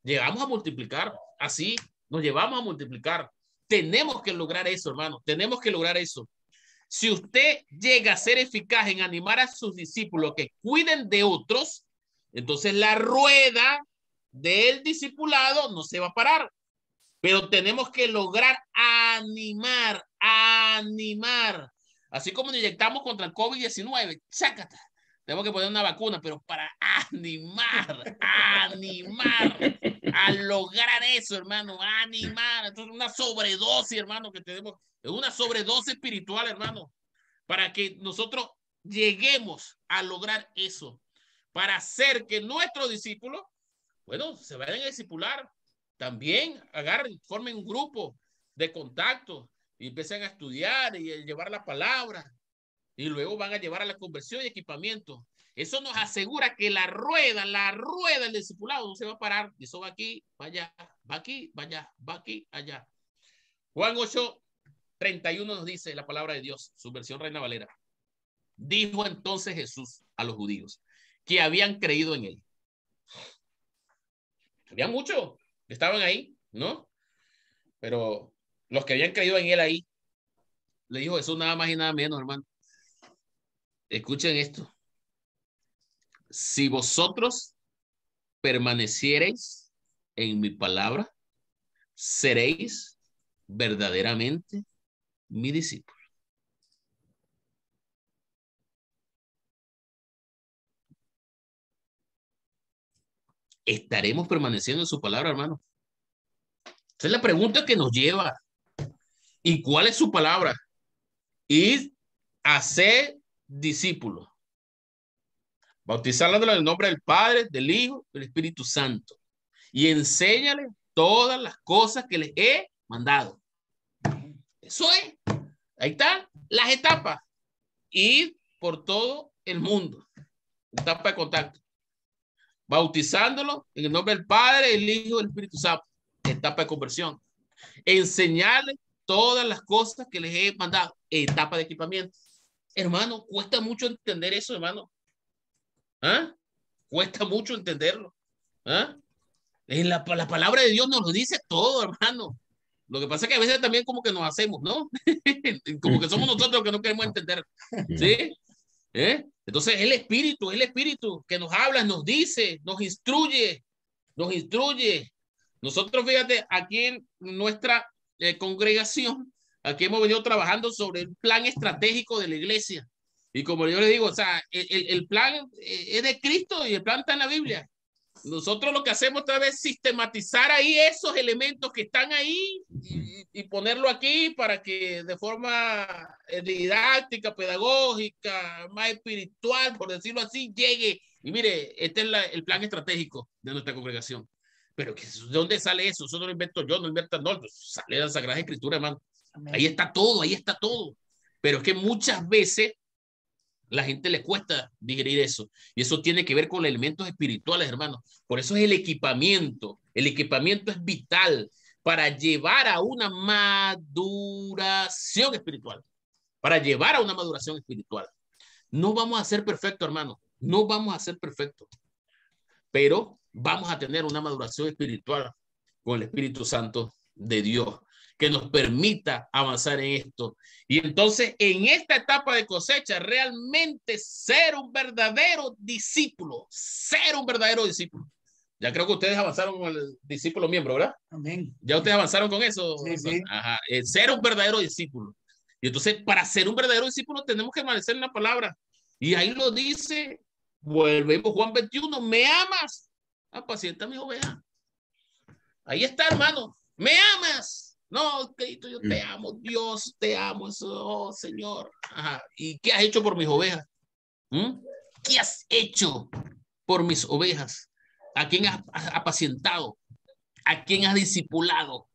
Llegamos a multiplicar, así nos llevamos a multiplicar. Tenemos que lograr eso, hermano. Tenemos que lograr eso. Si usted llega a ser eficaz en animar a sus discípulos que cuiden de otros, entonces la rueda del discipulado no se va a parar. Pero tenemos que lograr animar. Así como nos inyectamos contra el COVID-19, chácata. Tenemos que poner una vacuna, pero para animar a lograr eso, hermano, animar. Entonces, una sobredosis, hermano, que tenemos, una sobredosis espiritual, hermano, para que nosotros lleguemos a lograr eso, para hacer que nuestros discípulos, bueno, se vayan a discipular, también agarren, formen un grupo de contacto y empiecen a estudiar y a llevar la palabra. Y luego van a llevar a la conversión y equipamiento. Eso nos asegura que la rueda del discipulado no se va a parar. Eso va aquí, va allá, va aquí, va allá, va aquí, allá. Juan 8:31 nos dice la palabra de Dios, su versión Reina Valera. Dijo entonces Jesús a los judíos que habían creído en él. Había muchos que estaban ahí, ¿no? Pero los que habían creído en él ahí, le dijo Jesús nada más y nada menos, hermano. Escuchen esto. Si vosotros permaneciereis en mi palabra, seréis verdaderamente mi discípulo. ¿Estaremos permaneciendo en su palabra, hermano? Esa es la pregunta que nos lleva. ¿Y cuál es su palabra? Ir a ser discípulos. Bautizarlos en el nombre del Padre, del Hijo, del Espíritu Santo. Y enséñale todas las cosas que les he mandado. Eso es. Ahí están las etapas. Ir por todo el mundo. Etapa de contacto. Bautizándolo en el nombre del Padre, el Hijo y el Espíritu Santo. Etapa de conversión. Enseñarles todas las cosas que les he mandado. Etapa de equipamiento. Hermano, cuesta mucho entender eso, hermano. ¿Ah? Cuesta mucho entenderlo. ¿Ah? La palabra de Dios nos lo dice todo, hermano. Lo que pasa es que a veces también como que nos hacemos, ¿no? Como que somos nosotros los que no queremos entender. ¿Sí? Entonces es el Espíritu que nos habla, nos dice, nos instruye. Nosotros, fíjate, aquí en nuestra congregación, aquí hemos venido trabajando sobre el plan estratégico de la iglesia. Y como yo les digo, o sea, el plan es de Cristo y el plan está en la Biblia. Nosotros lo que hacemos otra vez es sistematizar ahí esos elementos que están ahí y ponerlo aquí para que de forma didáctica, pedagógica, más espiritual, por decirlo así, llegue. Y mire, este es el plan estratégico de nuestra congregación. Pero ¿de dónde sale eso? Eso no lo invento yo, no lo inventa Arnoldo. Sale de la Sagrada Escritura, hermano. Amén. Ahí está todo. Pero es que muchas veces la gente le cuesta digerir eso. Y eso tiene que ver con elementos espirituales, hermano. Por eso es el equipamiento. El equipamiento es vital para llevar a una maduración espiritual. No vamos a ser perfectos, hermano. No vamos a ser perfectos. Pero vamos a tener una maduración espiritual con el Espíritu Santo de Dios, que nos permita avanzar en esto. Y entonces, en esta etapa de cosecha, realmente ser un verdadero discípulo. Ya creo que ustedes avanzaron con el discípulo miembro, ¿verdad? Amén. ¿Ya ustedes avanzaron con eso? Sí. Ajá. Ser un verdadero discípulo. Y entonces, para ser un verdadero discípulo, tenemos que permanecer en la palabra. Y ahí lo dice, volvemos Juan 21, ¿me amas? Apacienta mis ovejas. Ahí está, hermano. ¿Me amas? No, Cristo, yo te amo. Dios, te amo. Oh, Señor. Ajá. ¿Y qué has hecho por mis ovejas? ¿Qué has hecho por mis ovejas? ¿A quién has apacientado? ¿A quién has discipulado?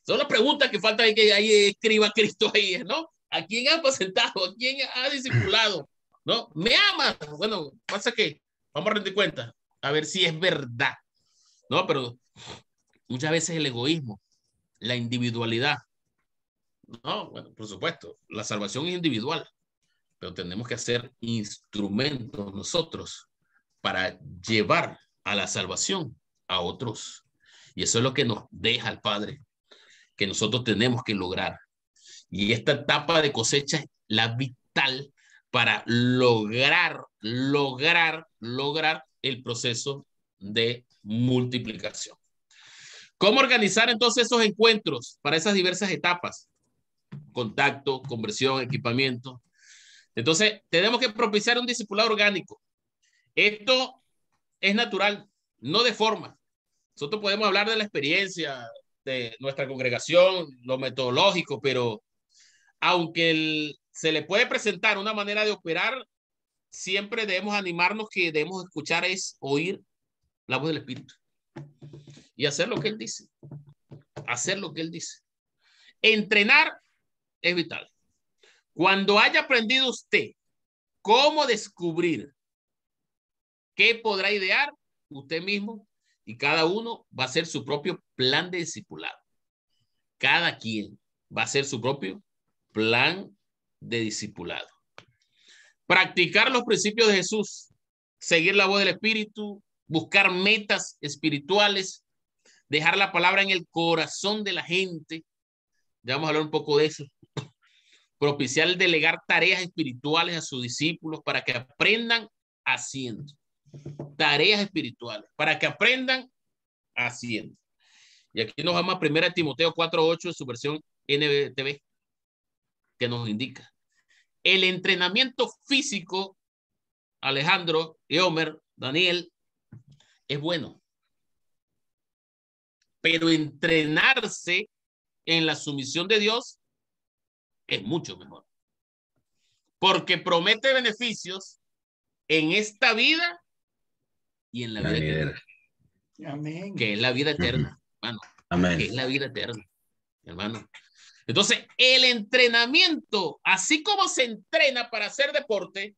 Son las preguntas que falta que ahí escriba Cristo ahí, ¿no? ¿A quién has apacentado? ¿A quién has discipulado? ¿No? ¿Me amas? Bueno, pasa que vamos a rendir cuenta, a ver si es verdad. No, pero muchas veces el egoísmo, la individualidad. No, bueno, por supuesto, la salvación es individual, pero tenemos que ser instrumentos nosotros para llevar a la salvación a otros. Y eso es lo que nos deja el Padre, que nosotros tenemos que lograr. Y esta etapa de cosecha es la vital para lograr el proceso de multiplicación. ¿Cómo organizar entonces esos encuentros para esas diversas etapas? Contacto, conversión, equipamiento. Entonces, tenemos que propiciar un discipulado orgánico. Esto es natural, no de forma. Nosotros podemos hablar de la experiencia de nuestra congregación, lo metodológico, pero aunque se le puede presentar una manera de operar, siempre debemos animarnos que debemos escuchar es oír la voz del Espíritu y hacer lo que Él dice. Entrenar es vital. Cuando haya aprendido usted cómo descubrir qué podrá idear, usted mismo y cada uno va a hacer su propio plan de discipulado. Cada quien va a hacer su propio plan de discipulado. Practicar los principios de Jesús, seguir la voz del Espíritu, buscar metas espirituales, dejar la palabra en el corazón de la gente. Ya vamos a hablar un poco de eso. Propiciar el delegar tareas espirituales a sus discípulos para que aprendan haciendo. Tareas espirituales para que aprendan haciendo. Y aquí nos vamos a 1 Timoteo 4:8 en su versión NBTV, que nos indica el entrenamiento físico. Alejandro, Eomer, Daniel, es bueno, pero entrenarse en la sumisión de Dios es mucho mejor, porque promete beneficios en esta vida y en la vida eterna. Amén. Que es la vida eterna, hermano. Amén. Que es la vida eterna. hermano. Entonces, el entrenamiento, así como se entrena para hacer deporte,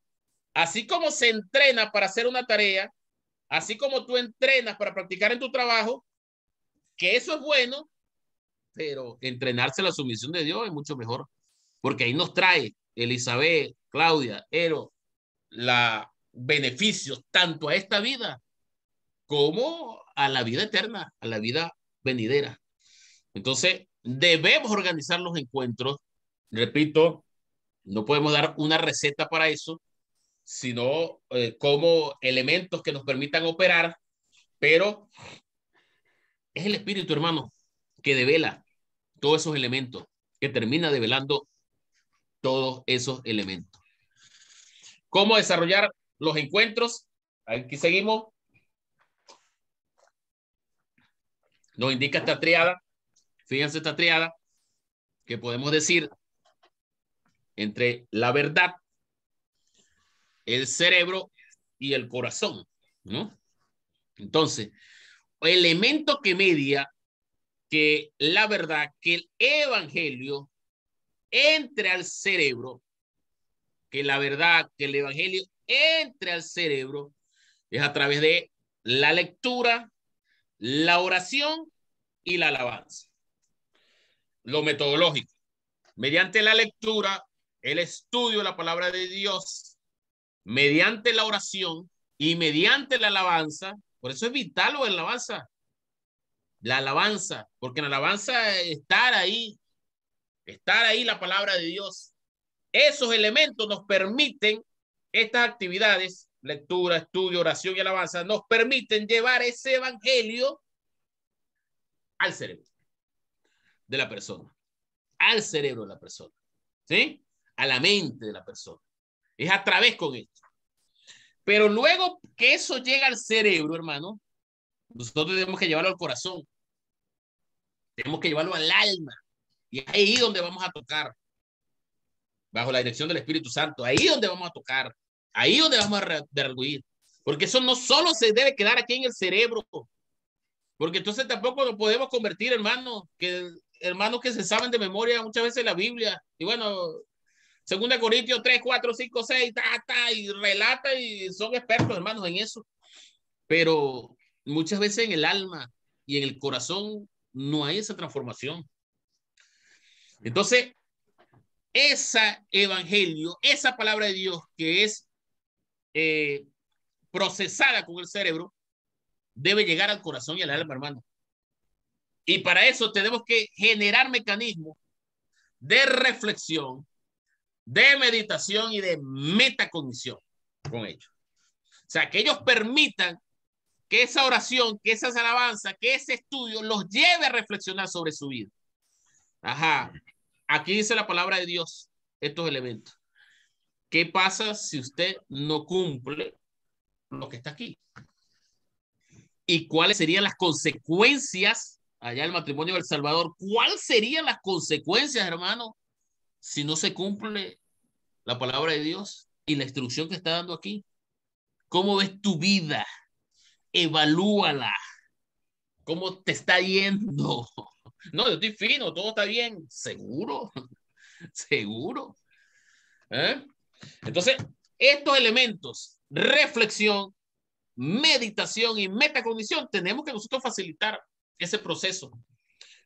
así como se entrena para hacer una tarea, así como tú entrenas para practicar en tu trabajo, que eso es bueno, pero entrenarse a la sumisión de Dios es mucho mejor, porque ahí nos trae Elizabeth, Claudia, Ero, los beneficios tanto a esta vida como a la vida eterna, a la vida venidera. Entonces, debemos organizar los encuentros. Repito, no podemos dar una receta para eso, sino como elementos que nos permitan operar, pero es el Espíritu, hermano, que devela todos esos elementos, que termina develando todos esos elementos. ¿Cómo desarrollar los encuentros? Aquí seguimos. Nos indica esta triada. Fíjense esta triada que podemos decir entre la verdad, el cerebro y el corazón, ¿no? Entonces, elemento que media que la verdad, que el evangelio entre al cerebro, que la verdad, que el evangelio entre al cerebro, es a través de la lectura, la oración y la alabanza. Lo metodológico, mediante la lectura, el estudio de la palabra de Dios, mediante la oración y mediante la alabanza. Por eso es vital lo de la alabanza, porque en la alabanza estar ahí la palabra de Dios. Esos elementos nos permiten, estas actividades, lectura, estudio, oración y alabanza, nos permiten llevar ese evangelio al cerebro de la persona, al cerebro de la persona, ¿sí? A la mente de la persona. Es a través con esto. Pero luego que eso llega al cerebro, hermano, nosotros tenemos que llevarlo al corazón. Tenemos que llevarlo al alma. Y es ahí donde vamos a tocar. Bajo la dirección del Espíritu Santo. Ahí donde vamos a tocar. Ahí donde vamos a redarguir. Porque eso no solo se debe quedar aquí en el cerebro. Porque entonces tampoco nos podemos convertir, hermanos que se saben de memoria muchas veces la Biblia. Y bueno, 2 Corintios 3, 4, 5, 6, y relata y son expertos, hermanos, en eso. Pero muchas veces en el alma y en el corazón no hay esa transformación. Entonces, ese evangelio, esa palabra de Dios que es procesada con el cerebro, debe llegar al corazón y al alma, hermano. Y para eso tenemos que generar mecanismos de reflexión, de meditación y de metacognición con ellos. O sea, que ellos permitan que esa oración, que esas alabanzas, que ese estudio los lleve a reflexionar sobre su vida. Ajá. Aquí dice la palabra de Dios estos elementos. ¿Qué pasa si usted no cumple lo que está aquí? ¿Y cuáles serían las consecuencias allá en el matrimonio del Salvador? ¿Cuáles serían las consecuencias, hermano, si no se cumple la palabra de Dios y la instrucción que está dando aquí? ¿Cómo ves tu vida? Evalúala. ¿Cómo te está yendo? No, yo estoy fino, todo está bien. ¿Seguro? ¿Seguro? Entonces, estos elementos, reflexión, meditación y metacognición, tenemos que nosotros facilitar ese proceso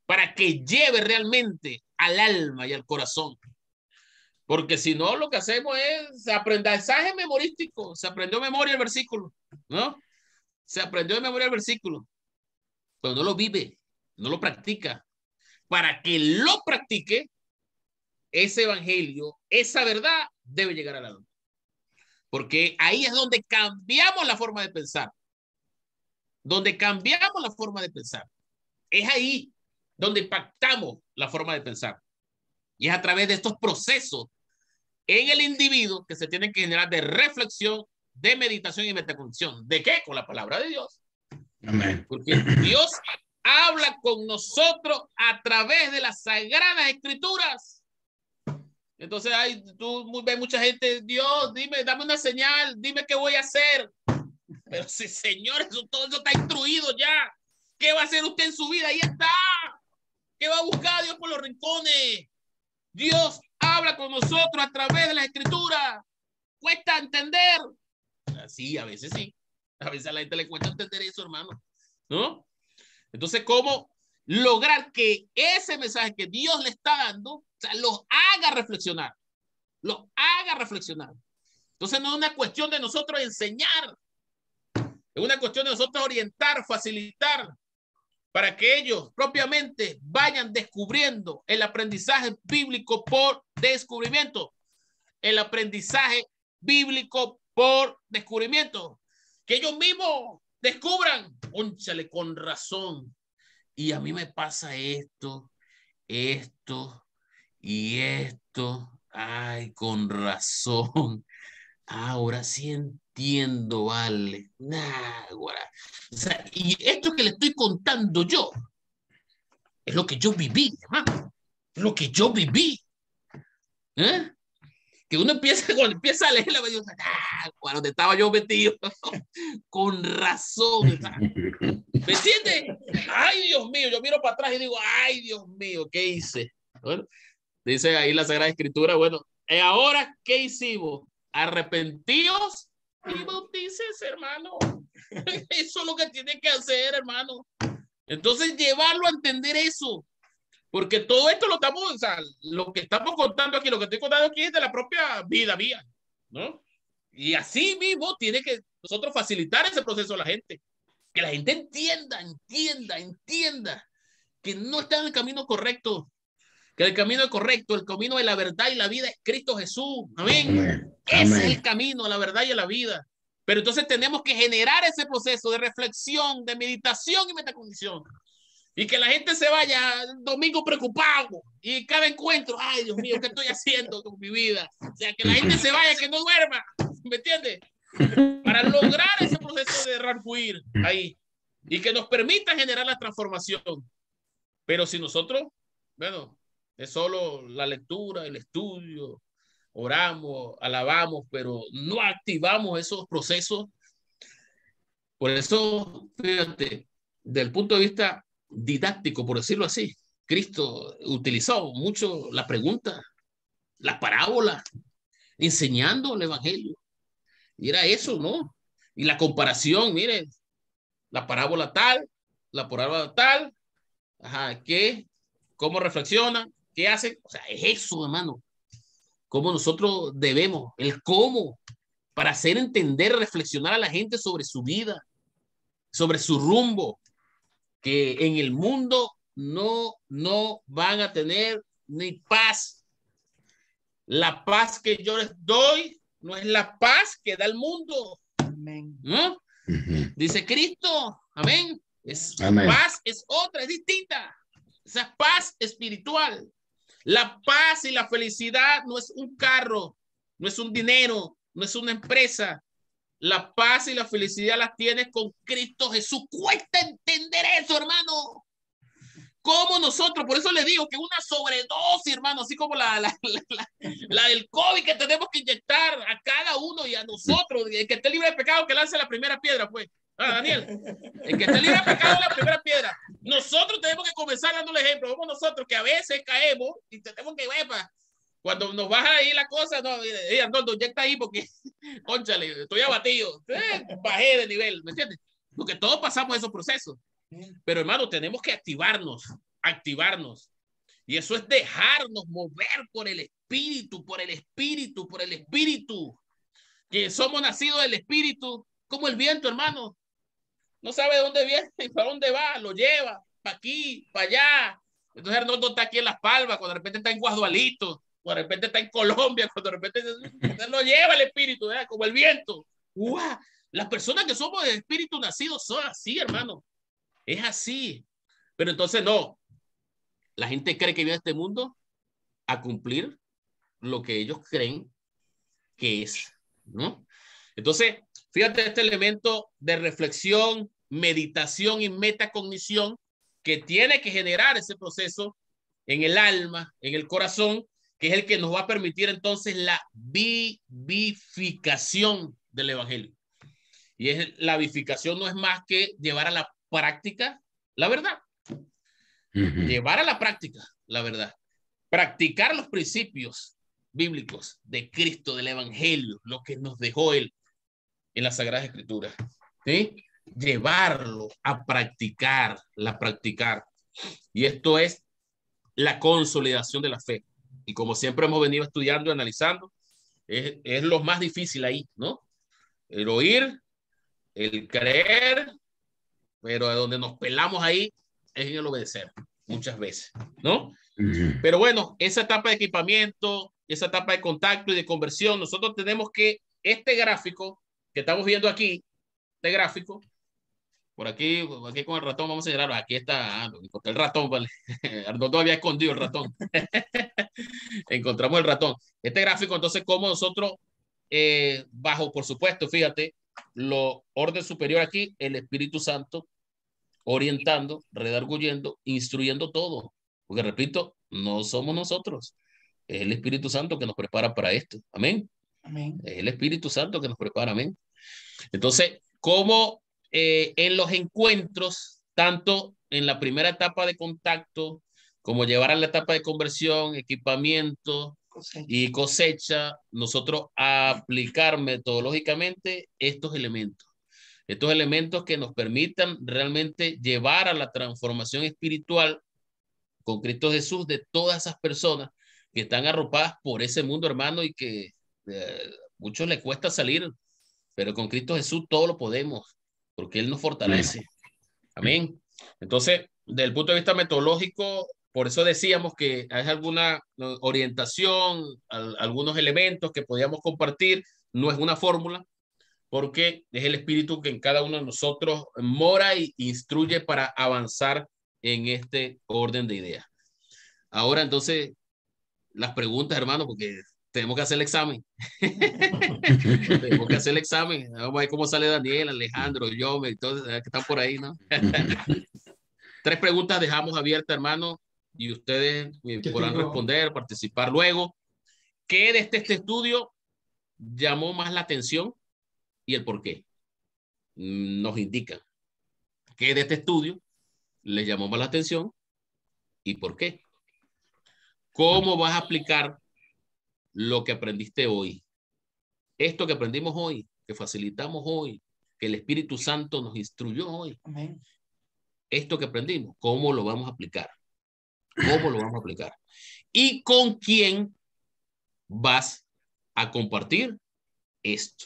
para que lleve realmente al alma y al corazón. Porque si no, lo que hacemos es aprendizaje memorístico. Se aprendió de memoria el versículo, ¿no? Se aprendió de memoria el versículo, pero no lo vive, no lo practica. Para que lo practique, ese evangelio, esa verdad, debe llegar al alma. Porque ahí es donde cambiamos la forma de pensar. Donde cambiamos la forma de pensar. Es ahí donde impactamos la forma de pensar. Y es a través de estos procesos en el individuo que se tienen que generar de reflexión, de meditación y metacognición. ¿De qué? Con la palabra de Dios. Amén. Porque Dios habla con nosotros a través de las sagradas escrituras. Entonces tú ves mucha gente, Dios, dime, dame una señal, dime qué voy a hacer. Pero si, Señor, todo eso está instruido ya. ¿Qué va a hacer usted en su vida? Ahí está. que va a buscar a Dios por los rincones. Dios habla con nosotros a través de las escrituras. Cuesta entender. Sí, a veces sí. A veces a la gente le cuesta entender eso, hermano, ¿no? Entonces, ¿cómo lograr que ese mensaje que Dios le está dando, o sea, los haga reflexionar? Los haga reflexionar. Entonces, no es una cuestión de nosotros enseñar. Es una cuestión de nosotros orientar, facilitar, para que ellos propiamente vayan descubriendo el aprendizaje bíblico por descubrimiento. El aprendizaje bíblico por descubrimiento. Que ellos mismos descubran, cónchale, con razón. Y a mí me pasa esto, esto y esto. Ay, con razón. Ahora sí entiendo, vale. Nah, guara. O sea, y esto que le estoy contando yo es lo que yo viví, hermano. Es lo que yo viví. ¿Eh? Que uno empieza, cuando empieza a leer la Biblia, cuando estaba yo metido, con razón. ¿Me entiendes? Ay, Dios mío, yo miro para atrás y digo, ay, Dios mío, ¿qué hice? Bueno, dice ahí la Sagrada Escritura, bueno, ahora, ¿qué hicimos? Arrepentíos y bautícense, hermano. Eso es lo que tiene que hacer, hermano. Entonces, llevarlo a entender eso. Porque todo esto lo estamos, o sea, lo que estamos contando aquí, lo que estoy contando aquí es de la propia vida mía, ¿no? Y así mismo tiene que nosotros facilitar ese proceso a la gente. Que la gente entienda que no está en el camino correcto. Que el camino es correcto, el camino de la verdad y la vida es Cristo Jesús. Amén. Ese es el camino, la verdad y la vida. Pero entonces tenemos que generar ese proceso de reflexión, de meditación y metacognición. Y que la gente se vaya el domingo preocupado y cada encuentro, ay Dios mío, ¿qué estoy haciendo con mi vida? O sea, que la gente se vaya, que no duerma, ¿me entiendes? Para lograr ese proceso de refuir ahí y que nos permita generar la transformación. Pero si nosotros, bueno, es solo la lectura, el estudio, oramos, alabamos, pero no activamos esos procesos. Por eso, fíjate, del punto de vista didáctico, por decirlo así, Cristo utilizó mucho la pregunta, la parábola, enseñando el evangelio. Y era eso, ¿no? Y la comparación, mire, la parábola tal, ajá, ¿qué? ¿Cómo reflexiona? ¿Qué hace? O sea, es eso, hermano. Cómo nosotros debemos, el cómo, para hacer entender, reflexionar a la gente sobre su vida, sobre su rumbo, que en el mundo no van a tener ni paz. La paz que yo les doy no es la paz que da el mundo. Amén. ¿No? Dice Cristo, amén. Amén. Paz es otra, es distinta. Esa paz espiritual. La paz y la felicidad no es un carro, no es un dinero, no es una empresa. La paz y la felicidad las tienes con Cristo Jesús. Cuesta entender eso, hermano. ¿Cómo nosotros? Por eso le digo que una sobredosis, hermano, así como la del COVID que tenemos que inyectar a cada uno y a nosotros. El que esté libre de pecado, que lance la primera piedra, pues. Ah, Daniel. El que esté libre de pecado, la primera piedra. Nosotros tenemos que comenzar dando el ejemplo. Vamos nosotros que a veces caemos y tenemos que ver, cuando nos baja ahí la cosa, no, Arnoldo, ya está ahí porque, cónchale, estoy abatido. Bajé de nivel, ¿me entiendes? Porque todos pasamos esos procesos. Pero hermano, tenemos que activarnos. Y eso es dejarnos mover por el espíritu. Que somos nacidos del espíritu, como el viento, hermano. No sabe de dónde viene y para dónde va, lo lleva, para aquí, para allá. Entonces Arnoldo está aquí en Las Palmas, cuando de repente está en Guadualito, cuando de repente está en Colombia, cuando de repente lo lleva el espíritu, ¿verdad? Como el viento. ¡Uah! Las personas que somos de espíritu nacidos son así, hermano. Es así. Pero entonces no. La gente cree que viene a este mundo a cumplir lo que ellos creen que es, ¿no? Entonces, fíjate este elemento de reflexión, meditación y metacognición que tiene que generar ese proceso en el alma, en el corazón, que es el que nos va a permitir entonces la vivificación del evangelio. Y la vivificación no es más que llevar a la práctica la verdad. Llevar a la práctica, la verdad. Practicar los principios bíblicos de Cristo, del Evangelio, lo que nos dejó Él en las Sagradas Escrituras. ¿Sí? Llevarlo a practicar, practicar. Y esto es la consolidación de la fe. Y como siempre hemos venido estudiando y analizando, es lo más difícil ahí, ¿no? El oír, el creer, pero de donde nos pelamos ahí es en el obedecer, muchas veces, ¿no? Pero bueno, esa etapa de equipamiento, esa etapa de contacto y de conversión, nosotros tenemos que este gráfico que estamos viendo aquí, este gráfico, por aquí con el ratón, vamos a señalarlo, aquí está, encontré el ratón, ¿vale? Arnoldo había escondido el ratón. Encontramos el ratón. Este gráfico, entonces, como nosotros, bajo, por supuesto, fíjate, lo orden superior aquí, el Espíritu Santo, orientando, redarguyendo, instruyendo todo. Porque repito, no somos nosotros. Es el Espíritu Santo que nos prepara para esto. Amén. Amén. Es el Espíritu Santo que nos prepara. Amén. Entonces, como en los encuentros, tanto en la primera etapa de contacto, como llevar a la etapa de conversión, equipamiento y cosecha, nosotros aplicar metodológicamente estos elementos que nos permitan realmente llevar a la transformación espiritual con Cristo Jesús de todas esas personas que están arropadas por ese mundo, hermano, y que muchos les cuesta salir, pero con Cristo Jesús todo lo podemos, porque Él nos fortalece. Amén. Entonces, desde el punto de vista metodológico, por eso decíamos que hay alguna orientación, algunos elementos que podíamos compartir, no es una fórmula, porque es el Espíritu que en cada uno de nosotros mora y instruye para avanzar en este orden de ideas. Ahora, entonces, las preguntas, hermano, porque tenemos que hacer el examen. Tenemos que hacer el examen. Vamos a ver cómo sale Daniel, Alejandro, yo, todos que están por ahí, ¿no? 3 preguntas dejamos abiertas, hermano, y ustedes podrán responder, participar luego. ¿Qué de este estudio llamó más la atención y el por qué? Nos indican qué de este estudio les llamó más la atención y por qué. ¿Cómo vas a aplicar lo que aprendiste hoy? Esto que aprendimos hoy, que facilitamos hoy, que el Espíritu Santo nos instruyó hoy. Amén. Esto que aprendimos, ¿cómo lo vamos a aplicar? ¿Cómo lo vamos a aplicar? ¿Y con quién vas a compartir esto?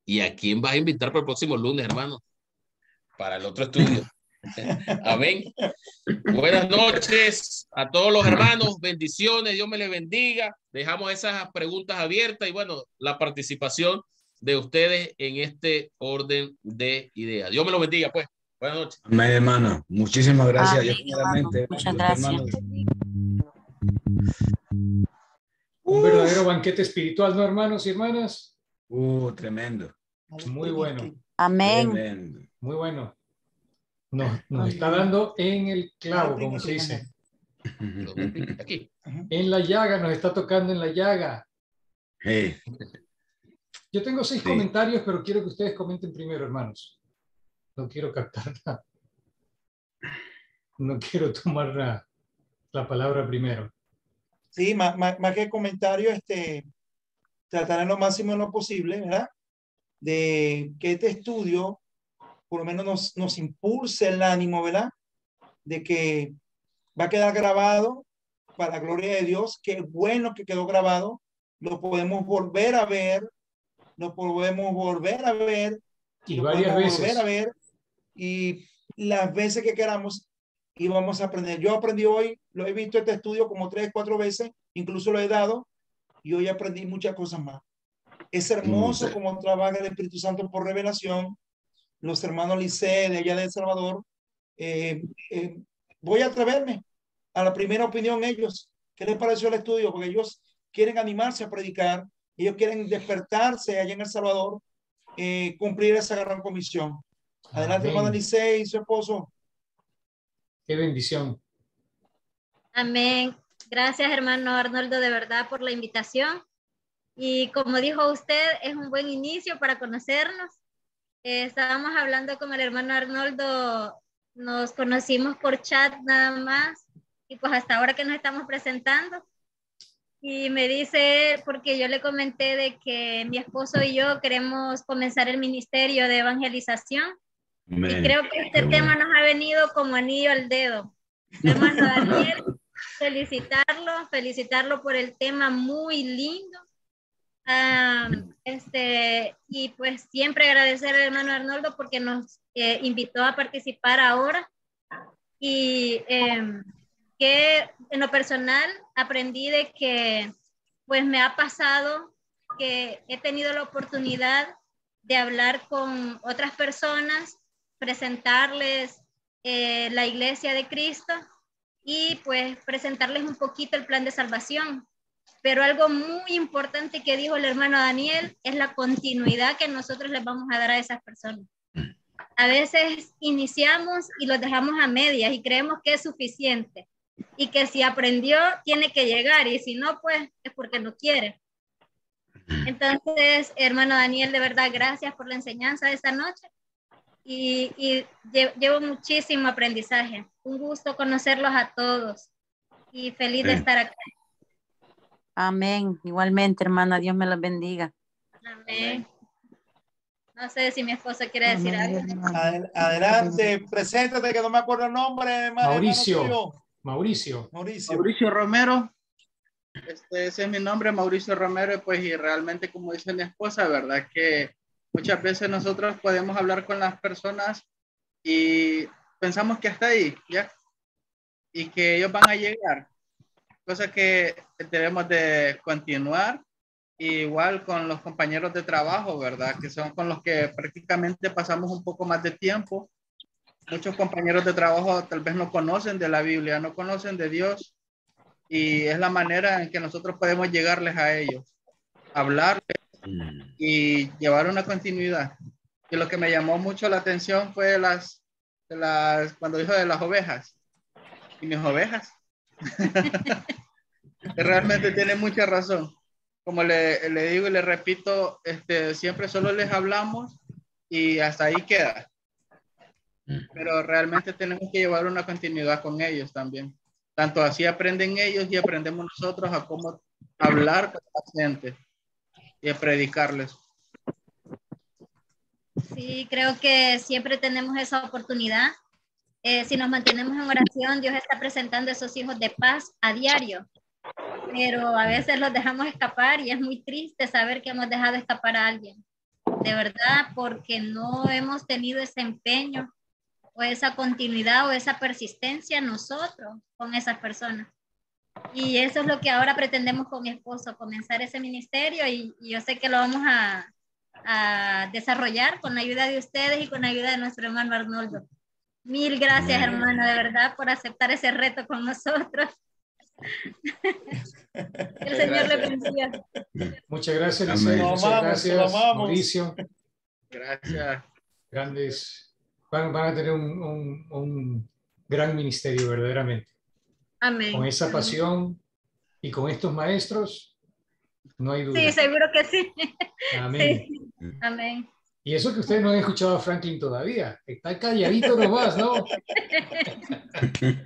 ¿Y a quién vas a invitar para el próximo lunes, hermano? Para el otro estudio. Amén. Buenas noches a todos los hermanos. Bendiciones. Dios me les bendiga. Dejamos esas preguntas abiertas y bueno, la participación de ustedes en este orden de ideas. Dios me lo bendiga, pues. Buenas noches. Amén, hermano. Muchísimas gracias. Amén, Yo primeramente, muchas gracias. Un verdadero banquete espiritual, ¿no, hermanos y hermanas? Tremendo. Muy bueno. Amén. Tremendo. Muy bueno. Nos está dando en el clavo, como se dice. Aquí. En la llaga, nos está tocando en la llaga. Hey. Yo tengo 6 comentarios, pero quiero que ustedes comenten primero, hermanos. No quiero captar nada. No quiero tomar la palabra primero. Sí, más que comentario, trataré lo máximo lo posible, ¿verdad? De que este estudio por lo menos nos impulse el ánimo, ¿verdad? De que va a quedar grabado para la gloria de Dios. Qué bueno que quedó grabado. Lo podemos volver a ver. Lo podemos volver a ver. Y varias veces. Volver a ver. Y las veces que queramos. Y vamos a aprender. Yo aprendí hoy, lo he visto este estudio como 3, 4 veces. Incluso lo he dado. Y hoy aprendí muchas cosas más. Es hermoso como trabaja el Espíritu Santo por revelación. Los hermanos Lice de allá de El Salvador, voy a atreverme a la primera opinión ellos. ¿Qué les pareció el estudio? Porque ellos quieren animarse a predicar, ellos quieren despertarse allá en El Salvador, cumplir esa gran comisión. Adelante, hermano Lice y su esposo. Qué bendición. Amén. Gracias, hermano Arnoldo, de verdad por la invitación. Y como dijo usted, es un buen inicio para conocernos. Estábamos hablando con el hermano Arnoldo nos conocimos por chat nada más y pues hasta ahora que nos estamos presentando. Y me dice, porque yo le comenté de que mi esposo y yo queremos comenzar el ministerio de evangelización. Amén. Y creo que este Qué tema bueno. nos ha venido como anillo al dedo. Hermano Daniel, felicitarlo por el tema muy lindo. Y pues siempre agradecer al hermano Arnoldo porque nos invitó a participar ahora. Y que en lo personal aprendí de que pues me ha pasado que he tenido la oportunidad de hablar con otras personas, presentarles la iglesia de Cristo y pues presentarles un poquito el plan de salvación. Pero algo muy importante que dijo el hermano Daniel es la continuidad que nosotros les vamos a dar a esas personas. A veces iniciamos y los dejamos a medias y creemos que es suficiente y que si aprendió tiene que llegar y si no, pues es porque no quiere. Entonces, hermano Daniel, de verdad, gracias por la enseñanza de esta noche y llevo muchísimo aprendizaje. Un gusto conocerlos a todos y feliz de estar acá. Amén. Igualmente, hermana, Dios me los bendiga. Amén. No sé si mi esposa quiere decir algo. Adelante, preséntate, que no me acuerdo el nombre. Mauricio. Mauricio Romero. Ese es mi nombre, Mauricio Romero, pues, y realmente, como dice mi esposa, verdad que muchas veces nosotros podemos hablar con las personas y pensamos que hasta ahí, ¿ya? Y que ellos van a llegar. Cosa que debemos de continuar, igual con los compañeros de trabajo, ¿verdad? Que son con los que prácticamente pasamos un poco más de tiempo. Muchos compañeros de trabajo tal vez no conocen de la Biblia, no conocen de Dios, y es la manera en que nosotros podemos llegarles a ellos, hablarles y llevar una continuidad. Y lo que me llamó mucho la atención fue cuando dijo de las ovejas. ¿Y mis ovejas? Realmente tiene mucha razón. Como le digo y le repito, siempre solo les hablamos y hasta ahí queda. Pero realmente tenemos que llevar una continuidad con ellos también. Tanto así aprenden ellos y aprendemos nosotros a cómo hablar con la gente y a predicarles. Sí, creo que siempre tenemos esa oportunidad. Si nos mantenemos en oración, Dios está presentando a esos hijos de paz a diario. Pero a veces los dejamos escapar y es muy triste saber que hemos dejado escapar a alguien. De verdad, porque no hemos tenido ese empeño o esa continuidad o esa persistencia nosotros con esas personas. Y eso es lo que ahora pretendemos con mi esposo, comenzar ese ministerio y yo sé que lo vamos a desarrollar con la ayuda de ustedes y con la ayuda de nuestro hermano Arnoldo. Mil gracias, hermano, de verdad, por aceptar ese reto con nosotros. El Señor le bendiga. Muchas gracias, Licey. Muchas gracias, Mauricio. Gracias. Grandes. Van a tener un gran ministerio, verdaderamente. Amén. Con esa pasión y con estos maestros, no hay duda. Sí, seguro que sí. Amén. Sí. Amén. Y eso que ustedes no han escuchado a Franklin todavía. Está calladito nomás, ¿no?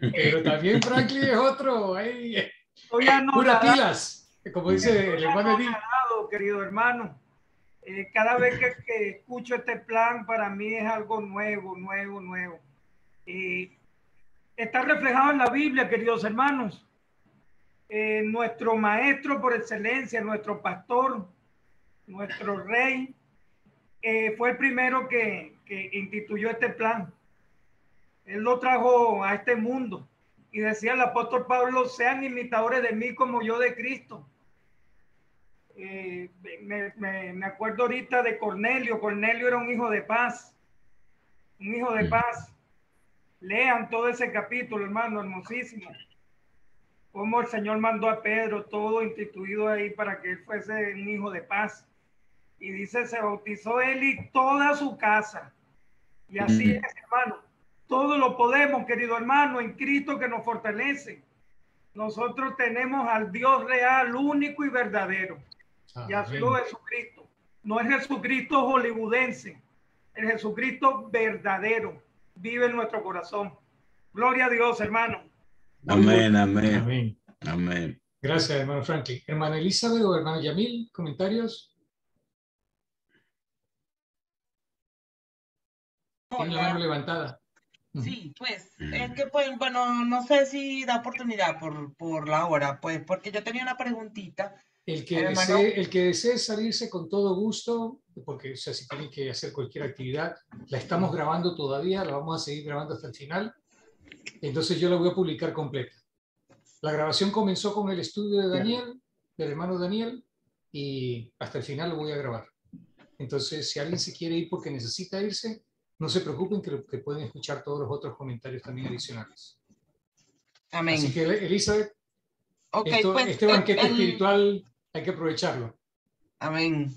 Pero también Franklin es otro. Ahí, pura pilas, como dice el hermano Edith. Querido hermano, cada vez que escucho este plan, para mí es algo nuevo. Está reflejado en la Biblia, queridos hermanos. Nuestro maestro por excelencia, nuestro pastor, nuestro rey, fue el primero que instituyó este plan. Él lo trajo a este mundo y decía el apóstol Pablo: sean imitadores de mí como yo de Cristo. Me acuerdo ahorita de Cornelio. Cornelio era un hijo de paz, Lean todo ese capítulo, hermano, hermosísimo. Cómo el Señor mandó a Pedro, todo instituido ahí para que él fuese un hijo de paz. Y dice, se bautizó él y toda su casa. Y así es, hermano. Todo lo podemos, querido hermano, en Cristo que nos fortalece. Nosotros tenemos al Dios real, único y verdadero. Y a su Jesucristo. No es Jesucristo hollywoodense. El Jesucristo verdadero. vive en nuestro corazón. Gloria a Dios, hermano. Amén, amén, Amén. amén. Gracias, hermano Franklin. Hermana Elizabeth o hermano Yamil, ¿comentarios? Tiene la mano levantada. Sí, pues, es que pues, bueno, no sé si da oportunidad por la hora, pues, porque yo tenía una preguntita. El que desee salirse con todo gusto, porque o sea, si tiene que hacer cualquier actividad, la estamos grabando todavía, la vamos a seguir grabando hasta el final, entonces yo la voy a publicar completa. La grabación comenzó con el estudio de Daniel, del hermano Daniel, y hasta el final lo voy a grabar. Entonces, si alguien se quiere ir porque necesita irse, no se preocupen que pueden escuchar todos los otros comentarios también adicionales. Amén. Así que, Elizabeth, okay, pues, este banquete espiritual hay que aprovecharlo. Amén.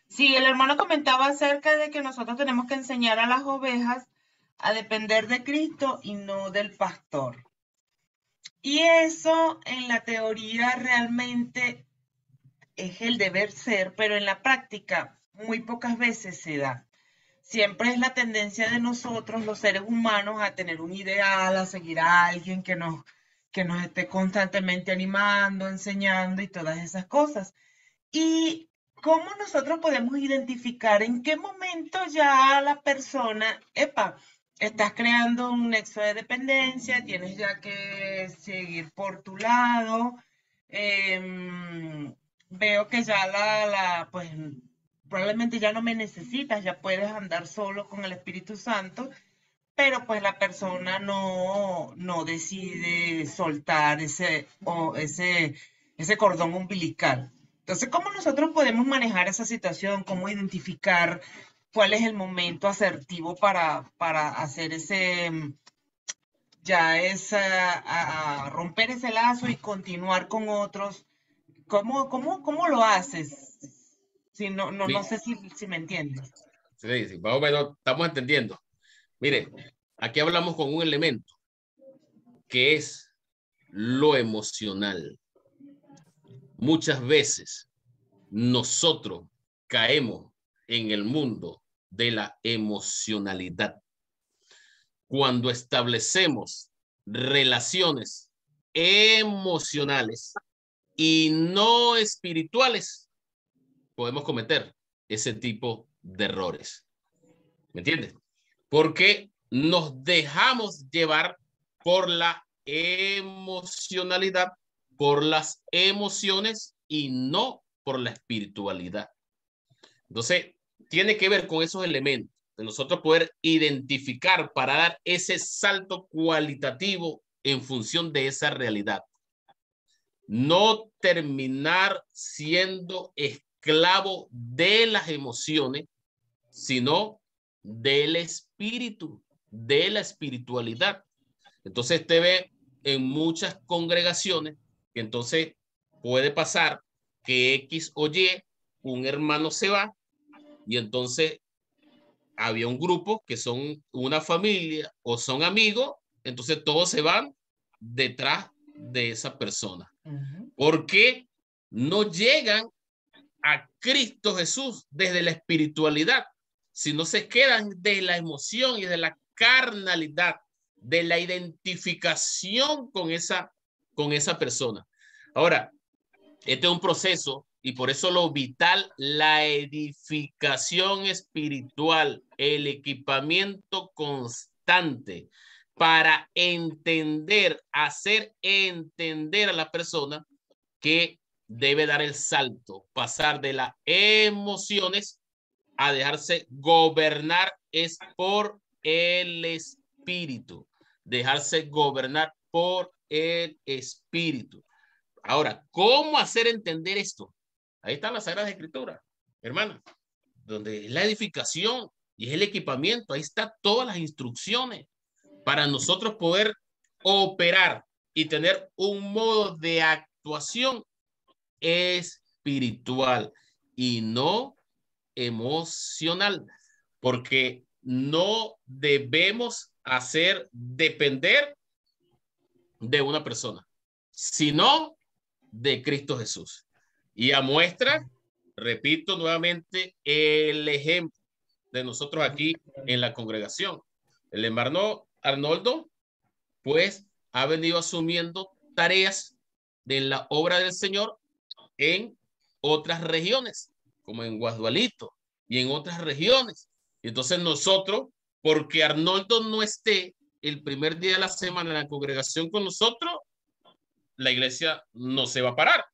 Sí, el hermano comentaba acerca de que nosotros tenemos que enseñar a las ovejas a depender de Cristo y no del pastor. Y eso en la teoría realmente es el deber ser, pero en la práctica muy pocas veces se da. Siempre es la tendencia de nosotros, los seres humanos, a tener un ideal, a seguir a alguien que nos esté constantemente animando, enseñando y todas esas cosas. ¿Y cómo nosotros podemos identificar en qué momento ya la persona, estás creando un nexo de dependencia, tienes ya que seguir por tu lado? Veo que ya pues probablemente ya no me necesitas, ya puedes andar solo con el Espíritu Santo, pero pues la persona no decide soltar ese cordón umbilical. Entonces, ¿cómo nosotros podemos manejar esa situación? ¿Cómo identificar cuál es el momento asertivo para hacer a romper ese lazo y continuar con otros? ¿Cómo lo haces? Si no sé si me entiendes. Sí, más o menos estamos entendiendo. Mire, aquí hablamos con un elemento que es lo emocional. Muchas veces nosotros caemos en el mundo de la emocionalidad. Cuando establecemos relaciones emocionales y no espirituales, podemos cometer ese tipo de errores. ¿Me entiendes? Porque nos dejamos llevar por la emocionalidad, por las emociones y no por la espiritualidad. Entonces, tiene que ver con esos elementos de nosotros poder identificar para dar ese salto cualitativo en función de esa realidad. No terminar siendo esclavo de las emociones, sino del espíritu, de la espiritualidad. Entonces te ve en muchas congregaciones que entonces puede pasar que X o Y, un hermano se va y entonces había un grupo que son una familia o son amigos, entonces todos se van detrás de esa persona. Porque no llegan a Cristo Jesús desde la espiritualidad, sino se quedan de la emoción y de la carnalidad, de la identificación con esa persona. Ahora, este es un proceso y por eso lo vital, la edificación espiritual, el equipamiento constante para entender, hacer entender a la persona que debe dar el salto, pasar de las emociones a dejarse gobernar es por el espíritu, dejarse gobernar por el espíritu. Ahora, ¿cómo hacer entender esto? Ahí está la Sagrada Escritura, hermana, donde es la edificación y es el equipamiento. Ahí está todas las instrucciones para nosotros poder operar y tener un modo de actuación espiritual y no emocional, porque no debemos hacer depender de una persona, sino de Cristo Jesús. Y a muestra, repito nuevamente, el ejemplo de nosotros aquí en la congregación. El hermano Arnoldo, pues, ha venido asumiendo tareas de la obra del Señor en otras regiones, como en Guadualito y en otras regiones. Y entonces nosotros, porque Arnoldo no esté el primer día de la semana en la congregación con nosotros, la iglesia no se va a parar.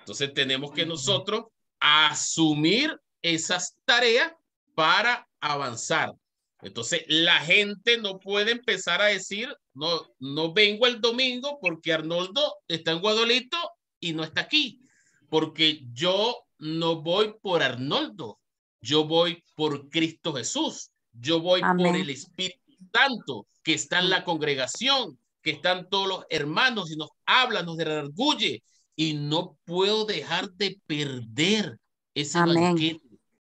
Entonces tenemos que nosotros asumir esas tareas para avanzar. Entonces la gente no puede empezar a decir, no vengo el domingo porque Arnoldo está en Guadalito y no está aquí. Porque yo no voy por Arnoldo, yo voy por Cristo Jesús, yo voy por el Espíritu Santo que está en la congregación, que están todos los hermanos y nos habla, nos redarguye, y no puedo dejar de perder ese banquete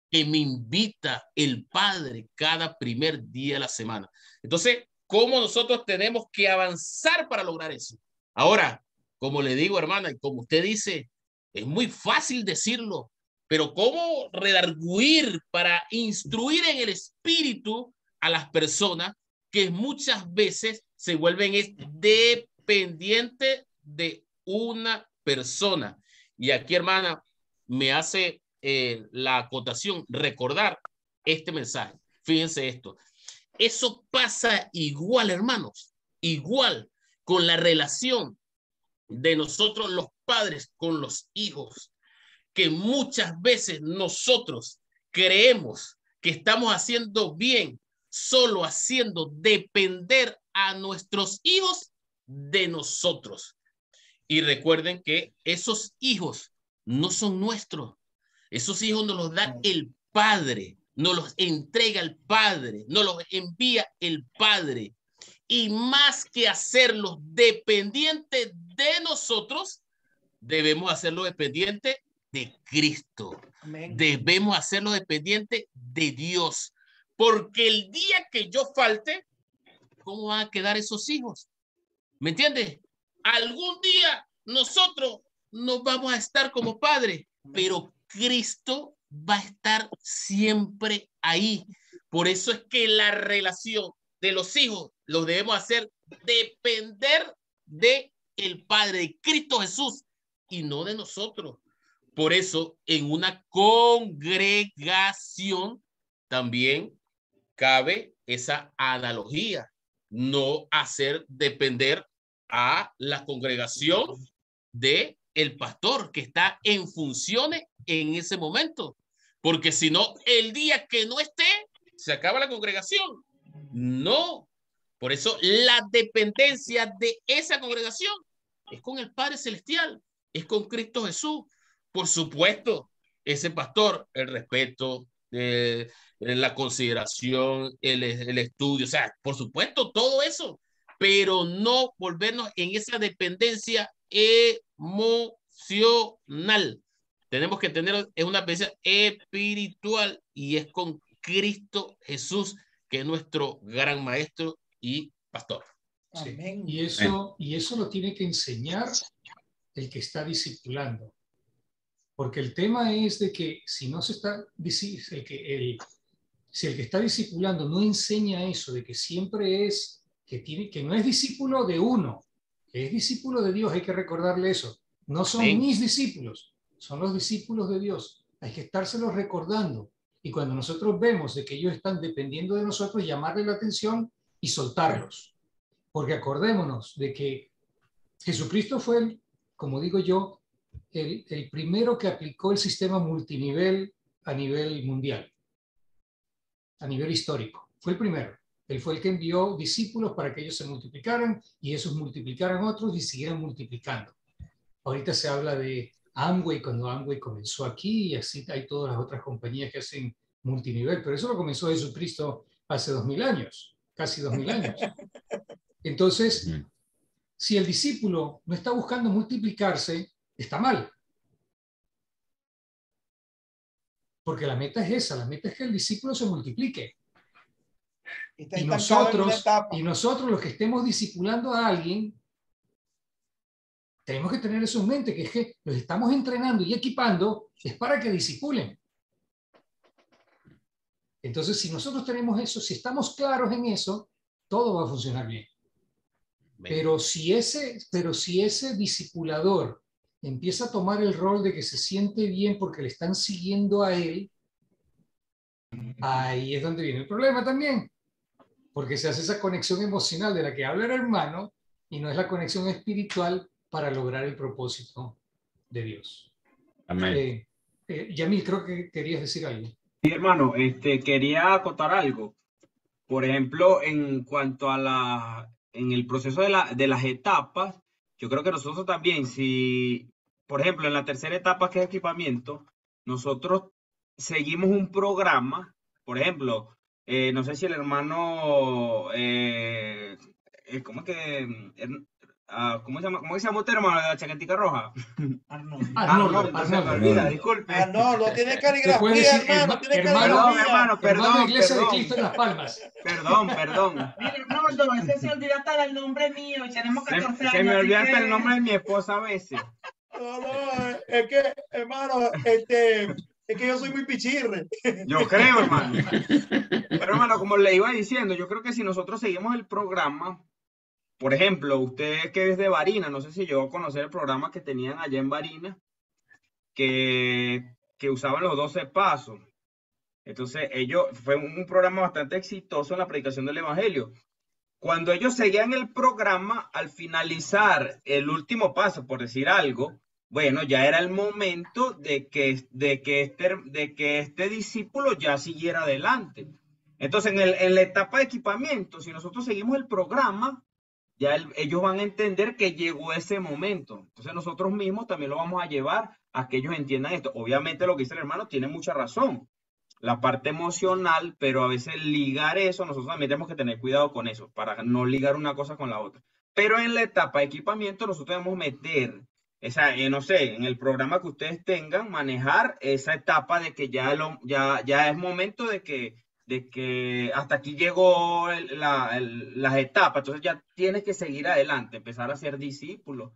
que me invita el Padre cada primer día de la semana. Entonces, ¿cómo nosotros tenemos que avanzar para lograr eso? Ahora, como le digo, hermana, y como usted dice, es muy fácil decirlo, pero ¿cómo redarguir para instruir en el espíritu a las personas que muchas veces se vuelven dependientes de una persona? Y aquí, hermana, me hace la acotación, recordar este mensaje. Fíjense esto. Eso pasa igual, hermanos, igual con la relación de nosotros los padres con los hijos, que muchas veces nosotros creemos que estamos haciendo bien, solo haciendo depender a nuestros hijos de nosotros. Y recuerden que esos hijos no son nuestros. Esos hijos nos los da el Padre, nos los entrega el Padre, nos los envía el Padre. Y más que hacerlos dependientes de nosotros, debemos hacerlo dependiente de Cristo. Amén. Debemos hacerlo dependiente de Dios. Porque el día que yo falte, ¿cómo van a quedar esos hijos? ¿Me entiendes? Algún día nosotros no vamos a estar como padres, pero Cristo va a estar siempre ahí. Por eso es que la relación de los hijos los debemos hacer depender de el Padre, de Cristo Jesús, y no de nosotros. Por eso, en una congregación también cabe esa analogía, no hacer depender a la congregación de el pastor que está en funciones en ese momento, porque si no, el día que no esté, se acaba la congregación. No, por eso la dependencia de esa congregación es con el Padre Celestial, es con Cristo Jesús. Por supuesto, ese pastor, el respeto, la consideración, el estudio, o sea, por supuesto, todo eso, pero no volvernos en esa dependencia emocional. Tenemos que tener una dependencia espiritual y es con Cristo Jesús, que es nuestro gran maestro y pastor. Sí. Y eso lo tiene que enseñar el que está discipulando. Porque el tema es de que si no se está, si el que está discipulando no enseña eso, de que siempre es, que no es discípulo de uno, que es discípulo de Dios, hay que recordarle eso. No son mis discípulos, son los discípulos de Dios. Hay que estárselos recordando. Y cuando nosotros vemos de que ellos están dependiendo de nosotros, llamarle la atención y soltarlos. Porque acordémonos de que Jesucristo fue, como digo yo, el primero que aplicó el sistema multinivel a nivel mundial, a nivel histórico. Fue el primero. Él fue el que envió discípulos para que ellos se multiplicaran y esos multiplicaran otros y siguieran multiplicando. Ahorita se habla de Amway, cuando Amway comenzó aquí, y así hay todas las otras compañías que hacen multinivel, pero eso lo comenzó Jesucristo hace 2000 años, casi 2000 años. Entonces, si el discípulo no está buscando multiplicarse, está mal. Porque la meta es esa, la meta es que el discípulo se multiplique. Y nosotros los que estemos discipulando a alguien, tenemos que tener eso en mente, que es que los estamos entrenando y equipando, es para que discipulen. Entonces, si nosotros tenemos eso, si estamos claros en eso, todo va a funcionar bien. Pero si ese discipulador empieza a tomar el rol de que se siente bien porque le están siguiendo a él, ahí es donde viene el problema también. Porque se hace esa conexión emocional de la que habla el hermano y no es la conexión espiritual para lograr el propósito de Dios. Amén. Yamil, creo que querías decir algo. Sí, hermano, quería acotar algo. Por ejemplo, en cuanto a en el proceso de las etapas, yo creo que nosotros también, si, por ejemplo, en la tercera etapa que es equipamiento, nosotros seguimos un programa, por ejemplo, no sé si el hermano, ¿cómo es que? ¿Cómo se llama usted, hermano, de la chaquetica roja? Arnoldo. Se me olvida, disculpe. Arnoldo, tiene caligrafía, hermano, tiene caligrafía. Perdón, Iglesia de Cristo en Las Palmas. Perdón. Mira, Arnoldo, ese se olvida hasta el nombre mío y tenemos 14 años. Se me olvida hasta el nombre de mi esposa a veces. No, es que, hermano, es que yo soy muy pichirre. Yo creo, hermano. Pero, hermano, como le iba diciendo, yo creo que si nosotros seguimos el programa, por ejemplo, usted que es de Barina, no sé si llegó a conocer el programa que tenían allá en Barina, que usaban los 12 pasos. Entonces, fue un programa bastante exitoso en la predicación del Evangelio. Cuando ellos seguían el programa, al finalizar el último paso, por decir algo, bueno, ya era el momento de que este discípulo ya siguiera adelante. Entonces, en la etapa de equipamiento, si nosotros seguimos el programa, ya ellos van a entender que llegó ese momento. Entonces, nosotros mismos también lo vamos a llevar a que ellos entiendan esto. Obviamente, lo que dice el hermano tiene mucha razón. La parte emocional, pero a veces ligar eso, nosotros también tenemos que tener cuidado con eso, para no ligar una cosa con la otra. Pero en la etapa de equipamiento, nosotros debemos meter, no sé, en el programa que ustedes tengan, manejar esa etapa de que ya es momento de que hasta aquí llegó las etapas, entonces ya tienes que seguir adelante, empezar a ser discípulo.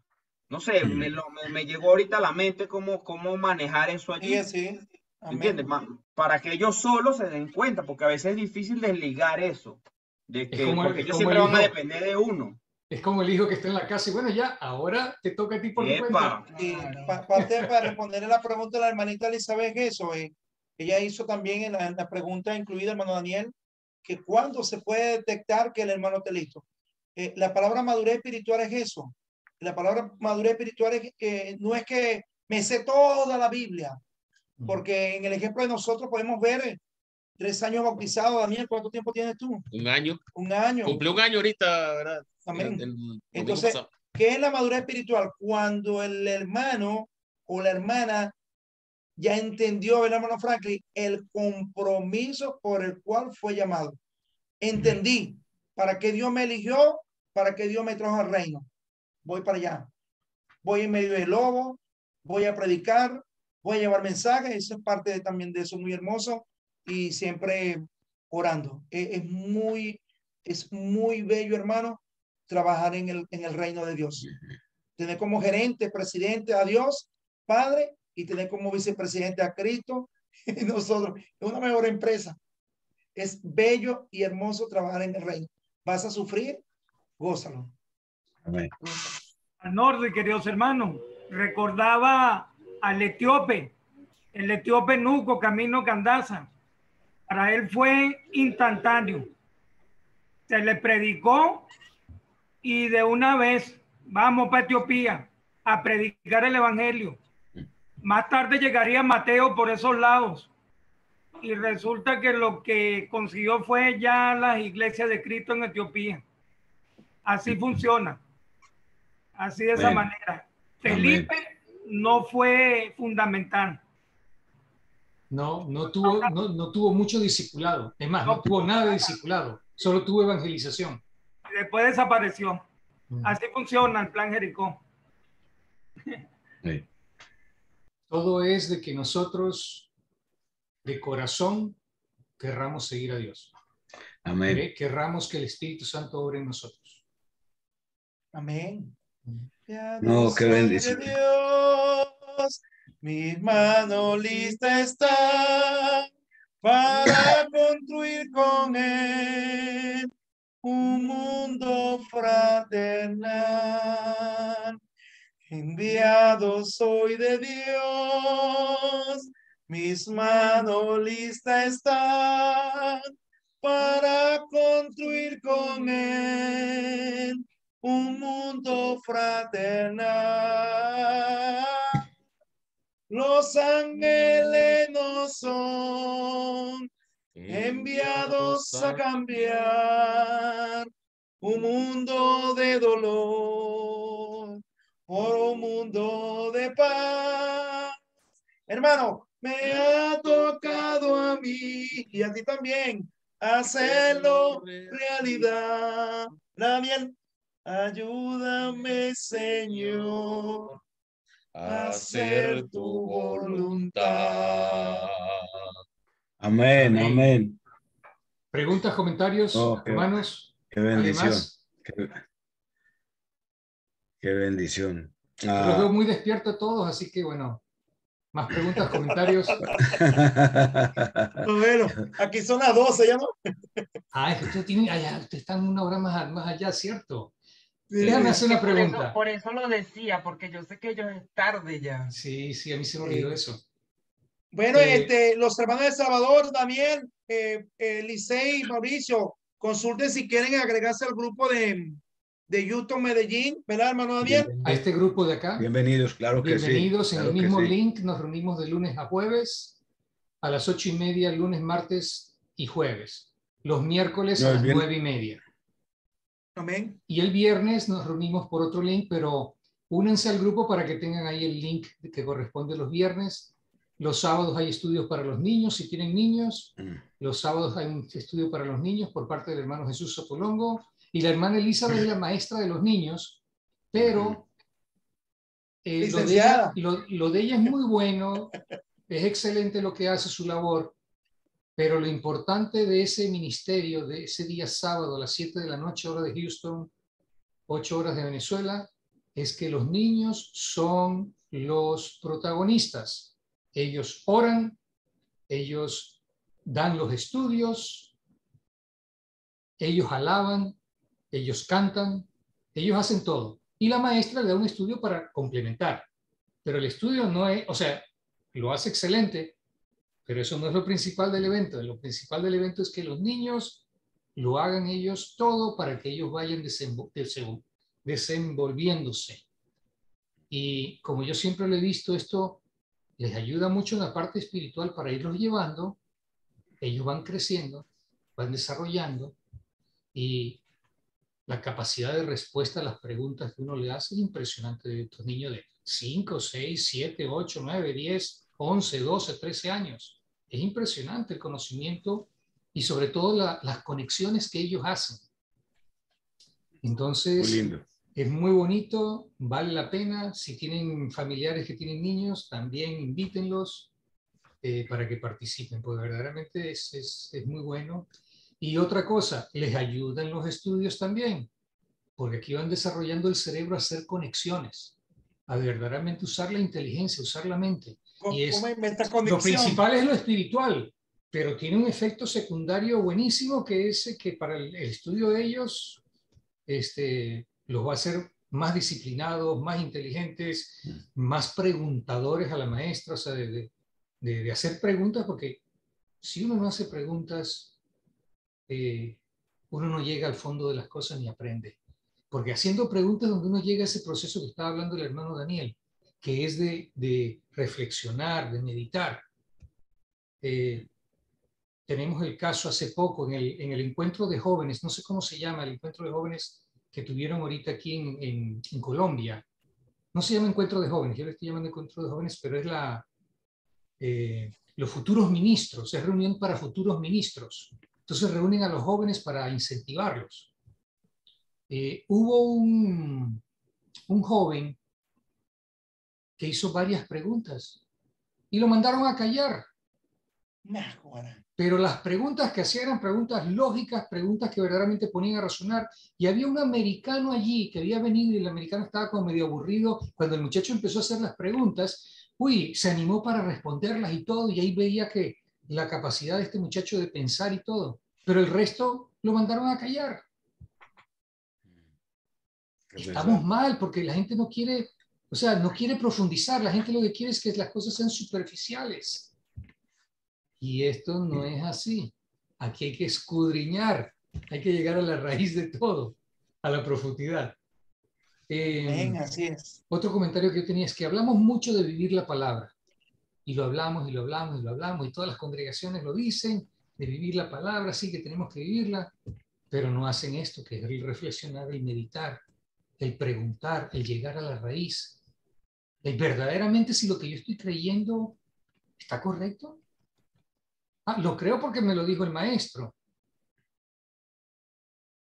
No sé, me llegó ahorita a la mente cómo manejar eso allí. Sí. ¿Entiendes? Para que ellos solos se den cuenta, porque a veces es difícil desligar eso, porque ellos siempre van a depender de uno. Es como el hijo que está en la casa y bueno, ya, ahora te toca a ti por tu cuenta. Y parte para responderle la pregunta de la hermanita Elizabeth, eso, ella hizo también en la pregunta incluida, hermano Daniel, que cuándo se puede detectar que el hermano está listo. La palabra madurez espiritual es eso. La palabra madurez espiritual es que no es que me sé toda la Biblia, porque en el ejemplo de nosotros podemos ver 3 años bautizado. Daniel, ¿cuánto tiempo tienes tú? 1 año. 1 año. Cumplió 1 año ahorita, ¿verdad? Amén. Entonces, ¿qué es la madurez espiritual? Cuando el hermano o la hermana ya entendió, el hermano Franklin, el compromiso por el cual fue llamado. Entendí para qué Dios me eligió, para qué Dios me trajo al reino. Voy para allá. Voy en medio del lobo, voy a predicar, voy a llevar mensajes. Eso es parte también de eso, muy hermoso. Y siempre orando. Es muy bello, hermano, trabajar en el reino de Dios. Tener como gerente, presidente a Dios, Padre, y tener como vicepresidente a Cristo y nosotros. Es una mejor empresa. Es bello y hermoso trabajar en el reino. ¿Vas a sufrir? Gózalo. Amén. Arnoldo y queridos hermanos, recordaba al etíope, el etíope Nuco, camino Candaza. Para él fue instantáneo. Se le predicó y de una vez vamos para Etiopía a predicar el evangelio. Más tarde llegaría Mateo por esos lados y resulta que lo que consiguió fue ya las iglesias de Cristo en Etiopía. Así funciona. Así de esa manera. Felipe no fue fundamental. No tuvo mucho discipulado. Es más, no tuvo nada de discipulado. Solo tuvo evangelización. Después desapareció. Así funciona el plan Jericó. Sí. Todo es de que nosotros de corazón querramos seguir a Dios. Amén. Querramos que el Espíritu Santo obre en nosotros. Amén. No, qué bendición. Dios, mi mano lista está para construir con él un mundo fraternal. Enviado soy de Dios, mis manos listas están para construir con Él un mundo fraternal. Los ángeles no son enviados a cambiar un mundo de dolor por un mundo de paz. Hermano, me ha tocado a mí y a ti también hacerlo realidad. Daniel, ayúdame, Señor, a hacer tu voluntad. Amén, amén. ¿Preguntas, comentarios, hermanos? Qué bendición. Además, qué bendición. Los veo muy despiertos todos, así que bueno, más preguntas, comentarios. Bueno, aquí son las 12, ¿ya no? Es que ustedes están una hora más allá, ¿cierto? Sí, déjame hacer una pregunta. Por eso lo decía, porque yo sé que ellos es tarde ya. Sí, a mí se me olvidó eso. Bueno, los hermanos de Salvador, Daniel, Licey, Mauricio, consulten si quieren agregarse al grupo de YouTube Medellín, ¿verdad, hermano Daniel? A este grupo de acá. Bienvenidos, claro que sí. Bienvenidos en claro el mismo sí. link. Nos reunimos de lunes a jueves a las 8:30, lunes, martes y jueves. Los miércoles a las 9:30. Amén. Y el viernes nos reunimos por otro link, pero únanse al grupo para que tengan ahí el link que corresponde los viernes. Los sábados hay estudios para los niños, si tienen niños. Los sábados hay un estudio para los niños por parte del hermano Jesús Sotolongo. Y la hermana Elizabeth es la maestra de los niños, pero lo de ella es muy bueno, es excelente lo que hace su labor, pero lo importante de ese ministerio, de ese día sábado a las 7 de la noche, hora de Houston, 8 horas de Venezuela, es que los niños son los protagonistas. Ellos oran, ellos dan los estudios, ellos alaban, ellos cantan, ellos hacen todo. Y la maestra le da un estudio para complementar. Pero el estudio no es, o sea, lo hace excelente, pero eso no es lo principal del evento. Lo principal del evento es que los niños lo hagan ellos todo para que ellos vayan desenvolviéndose. Y como yo siempre lo he visto, esto les ayuda mucho en la parte espiritual para irlos llevando. Ellos van creciendo, van desarrollando y la capacidad de respuesta a las preguntas que uno le hace es impresionante de estos niños de 5, 6, 7, 8, 9, 10, 11, 12, 13 años. Es impresionante el conocimiento y sobre todo las conexiones que ellos hacen. Entonces, muy lindo. Es muy bonito, vale la pena. Si tienen familiares que tienen niños, también invítenlos para que participen, porque verdaderamente es muy bueno. Y otra cosa, les ayuda en los estudios también, porque aquí van desarrollando el cerebro a hacer conexiones, a verdaderamente usar la inteligencia, usar la mente. Y lo principal es lo espiritual, pero tiene un efecto secundario buenísimo que es que para el estudio de ellos los va a hacer más disciplinados, más inteligentes, más preguntadores a la maestra, o sea, de hacer preguntas, porque si uno no hace preguntas, uno no llega al fondo de las cosas ni aprende. Porque haciendo preguntas donde uno llega a ese proceso que estaba hablando el hermano Daniel, que es de reflexionar, de meditar. Tenemos el caso hace poco en el encuentro de jóvenes, no sé cómo se llama, el encuentro de jóvenes que tuvieron ahorita aquí en Colombia. No se llama encuentro de jóvenes, yo le estoy llamando encuentro de jóvenes, pero es los futuros ministros, es reunión para futuros ministros. Entonces reúnen a los jóvenes para incentivarlos. Hubo un joven que hizo varias preguntas y lo mandaron a callar. Pero las preguntas que hacía eran preguntas lógicas, preguntas que verdaderamente ponían a razonar. Y había un americano allí que había venido y el americano estaba como medio aburrido. Cuando el muchacho empezó a hacer las preguntas, se animó para responderlas y todo. Y ahí veía que la capacidad de este muchacho de pensar y todo. Pero el resto lo mandaron a callar. Estamos mal porque la gente no quiere, o sea, no quiere profundizar. La gente lo que quiere es que las cosas sean superficiales. Y esto no es así. Aquí hay que escudriñar, hay que llegar a la raíz de todo, a la profundidad. Así es. Otro comentario que yo tenía es que hablamos mucho de vivir la palabra. Y lo hablamos, y lo hablamos, y lo hablamos, y todas las congregaciones lo dicen, de vivir la palabra, sí que tenemos que vivirla, pero no hacen esto, que es el reflexionar, el meditar, el preguntar, el llegar a la raíz. El verdaderamente si lo que yo estoy creyendo está correcto. Lo creo porque me lo dijo el maestro.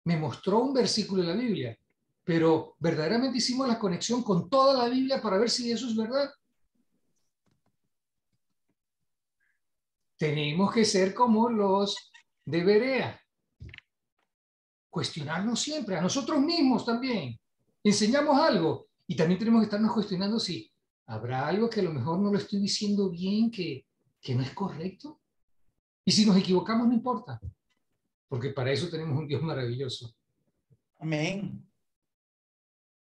Me mostró un versículo de la Biblia, pero verdaderamente hicimos la conexión con toda la Biblia para ver si eso es verdad. Tenemos que ser como los de Berea. Cuestionarnos siempre, a nosotros mismos también. Enseñamos algo y también tenemos que estarnos cuestionando si habrá algo que a lo mejor no lo estoy diciendo bien, que no es correcto. Y si nos equivocamos, no importa, porque para eso tenemos un Dios maravilloso. Amén.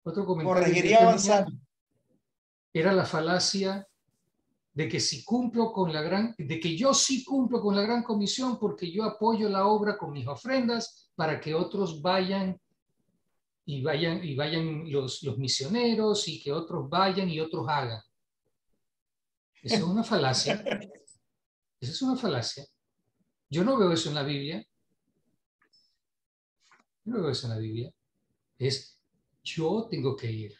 Otro comentario. Corregiría avanzar. Era la falacia de que de que yo sí cumplo con la gran comisión porque yo apoyo la obra con mis ofrendas para que otros vayan los misioneros y que otros vayan y otros hagan. Esa es una falacia. Esa es una falacia. Yo no veo eso en la Biblia. Yo no veo eso en la Biblia. Yo tengo que ir.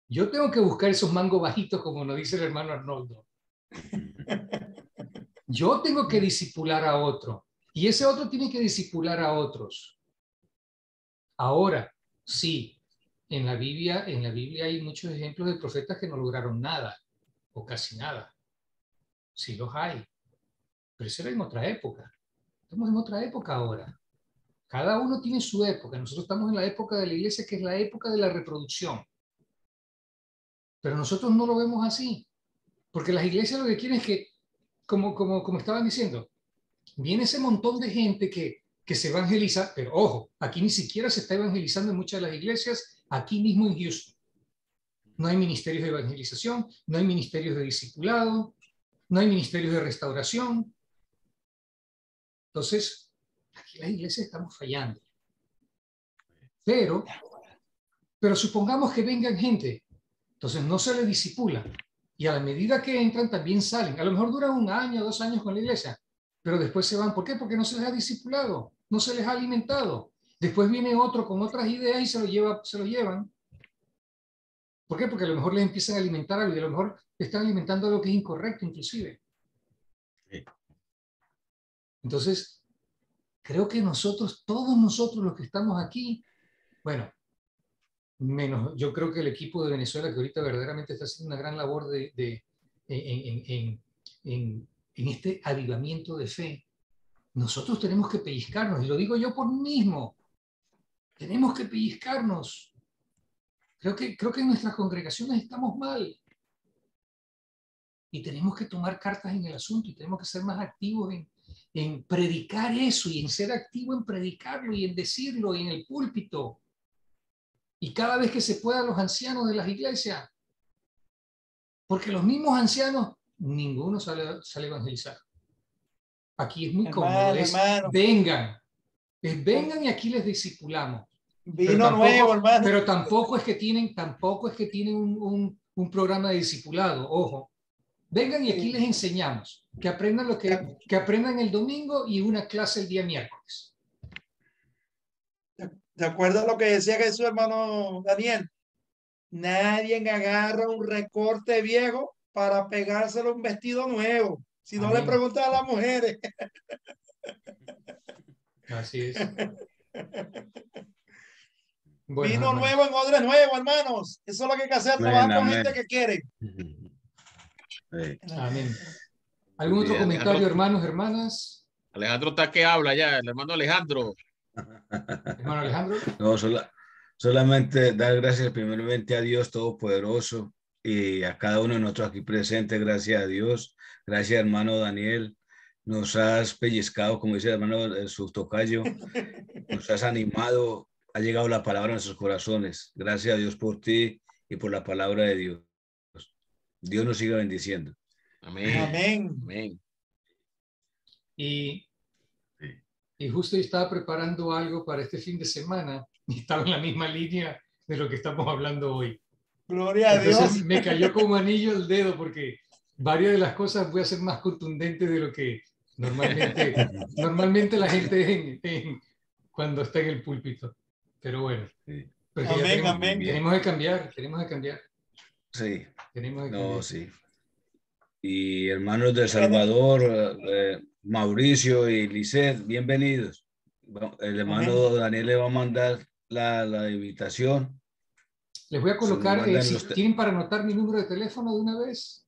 Yo tengo que buscar esos mangos bajitos, como nos dice el hermano Arnoldo. Yo tengo que discipular a otro. Y ese otro tiene que discipular a otros. Ahora, sí, en la Biblia hay muchos ejemplos de profetas que no lograron nada, o casi nada. Sí los hay. Pero eso era en otra época. Estamos en otra época ahora. Cada uno tiene su época. Nosotros estamos en la época de la iglesia, que es la época de la reproducción. Pero nosotros no lo vemos así. Porque las iglesias lo que quieren es que, como estaban diciendo, viene ese montón de gente que se evangeliza, pero ojo, aquí ni siquiera se está evangelizando en muchas de las iglesias, aquí mismo en Houston. No hay ministerios de evangelización, no hay ministerios de discipulado, no hay ministerios de restauración. Entonces, aquí las iglesias estamos fallando. Pero supongamos que vengan gente, entonces no se les discipula. Y a la medida que entran también salen. A lo mejor duran 1 año, 2 años con la iglesia, pero después se van. ¿Por qué? Porque no se les ha discipulado, no se les ha alimentado. Después viene otro con otras ideas y se lo llevan. ¿Por qué? Porque a lo mejor les empiezan a alimentar algo y a lo mejor están alimentando algo que es incorrecto inclusive. Sí. Entonces, creo que todos nosotros los que estamos aquí, bueno, menos, yo creo que el equipo de Venezuela, que ahorita verdaderamente está haciendo una gran labor en este avivamiento de fe, nosotros tenemos que pellizcarnos, y lo digo yo por mí mismo, tenemos que pellizcarnos. Creo que en nuestras congregaciones estamos mal. Y tenemos que tomar cartas en el asunto y tenemos que ser más activos en predicar eso y en ser activo en predicarlo y en decirlo y en el púlpito. Y cada vez que se pueda los ancianos de las iglesias. Porque los mismos ancianos, ninguno sale a evangelizar. Aquí es muy cómodo. Vengan y aquí les discipulamos. Pero tampoco es que tienen un programa de discipulado, ojo. Vengan y aquí les enseñamos, que aprendan que aprendan el domingo y una clase el día miércoles. De acuerdo a lo que decía Jesús, hermano Daniel, nadie agarra un recorte viejo para pegárselo a un vestido nuevo. Si no, le preguntan a las mujeres. Así es. Bueno, vino nuevo en odres nuevo, hermanos. Eso es lo que hay que hacer, trabajar con gente que quiere. Amén. ¿Algún otro comentario, hermanos, hermanas? Alejandro está que habla ya, el hermano Alejandro. Hermano Alejandro. No, solamente dar gracias primeramente a Dios Todopoderoso y a cada uno de nosotros aquí presentes. Gracias a Dios. Gracias, hermano Daniel. Nos has pellizcado, como dice el hermano su tocayo. Nos has animado ha llegado la palabra a nuestros corazones. Gracias a Dios por ti y por la palabra de Dios. Dios nos siga bendiciendo. Amén. Amén. Amén. Y justo yo estaba preparando algo para este fin de semana y estaba en la misma línea de lo que estamos hablando hoy. Gloria a Entonces, Dios. me cayó como anillo el dedo porque varias de las cosas voy a ser más contundentes de lo que normalmente la gente cuando está en el púlpito. Pero bueno, Amén, amén. Tenemos que cambiar. Sí. Tenemos que No, cambiar. sí. Y hermanos de El Salvador, Mauricio y Lisset, bienvenidos. El hermano Amén. Daniel le va a mandar la invitación. Les voy a colocar, mandan si los tienen para anotar mi número de teléfono de una vez.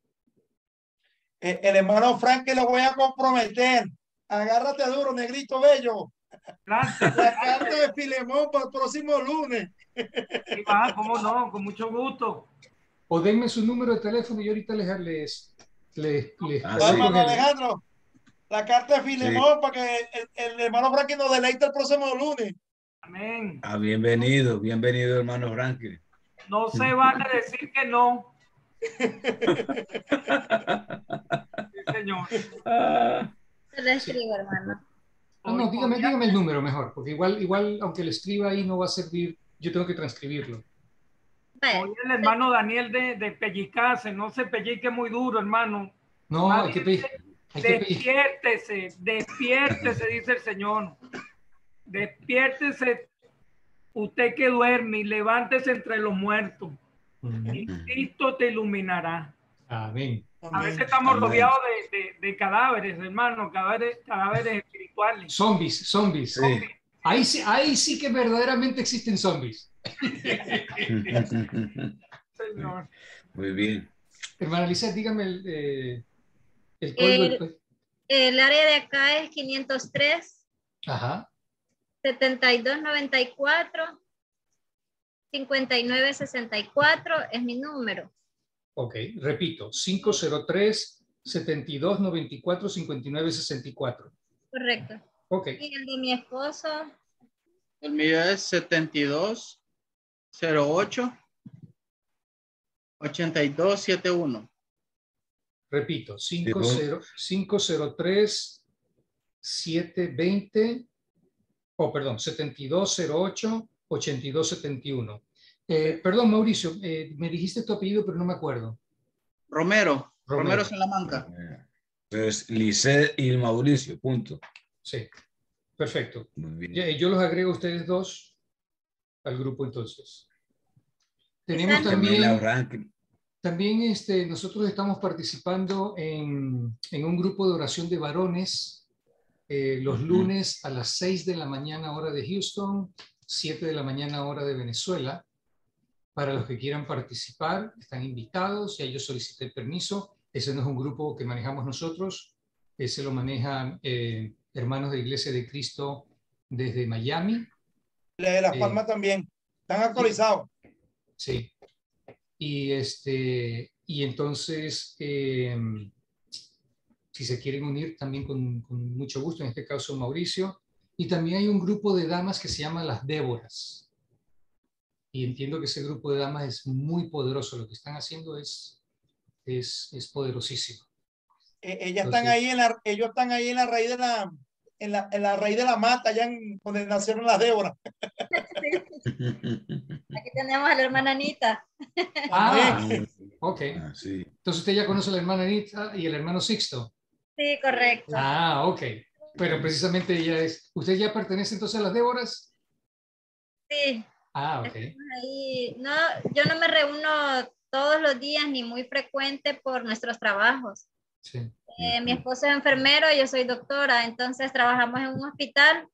El hermano Frank que lo voy a comprometer. Agárrate duro, negrito bello. La carta de Filemón para el próximo lunes. Y va, cómo no, con mucho gusto. O denme su número de teléfono y ahorita les Hermano Alejandro, la carta de Filemón para que el hermano Frank nos deleite el próximo lunes. Amén. Ah, bienvenido, hermano Franklin. No se van a decir que no. Sí, señor. Se lo escribo, hermano. No, dígame el número mejor, porque igual, aunque le escriba ahí no va a servir, yo tengo que transcribirlo. Oye, el hermano Daniel de pellizcarse, no se pellique muy duro, hermano. No, hay que despiértese, dice el Señor. Despiértese, usted que duerme, y levántese entre los muertos. Y Cristo te iluminará. Amén. A veces estamos rodeados de cadáveres, hermano, cadáveres espirituales. Zombies. Sí. Ahí sí que verdaderamente existen zombies. Señor. Muy bien. Hermana Lisa, dígame el código. El área de acá es 503. Ajá. 7294 5964 es mi número. Ok, repito, 503 7294 5964. Correcto. Ok. Y el de mi esposo. El mío es 7208 8271. Repito, 503 720, perdón, 7208 8271. Perdón, Mauricio, me dijiste tu apellido, pero no me acuerdo. Romero Salamanca. Entonces, Lisset y Mauricio, punto. Sí, perfecto. Muy bien. Yo los agrego a ustedes dos al grupo entonces. Tenemos también nosotros estamos participando en un grupo de oración de varones los lunes a las 6 de la mañana hora de Houston, 7 de la mañana hora de Venezuela. Para los que quieran participar, están invitados. Ya yo solicité permiso. Ese no es un grupo que manejamos nosotros. Ese lo manejan hermanos de Iglesia de Cristo desde Miami. De Las Palmas también. Están actualizados. Sí. Y entonces, si se quieren unir, también con mucho gusto. En este caso, Mauricio. Y también hay un grupo de damas que se llama las Déboras. Y entiendo que ese grupo de damas es muy poderoso. Lo que están haciendo es poderosísimo. Ellos están ahí en la raíz de la raíz de la mata, allá donde nacieron las Déboras. Aquí tenemos a la hermana Anita. Ok. Sí. Entonces usted ya conoce a la hermana Anita y el hermano Sixto. Sí, correcto. Ok. Pero precisamente ¿usted ya pertenece entonces a las Déboras? Sí. Ok. Ahí. No, yo no me reúno todos los días ni muy frecuente por nuestros trabajos. Sí. Mi esposo es enfermero, yo soy doctora, entonces trabajamos en un hospital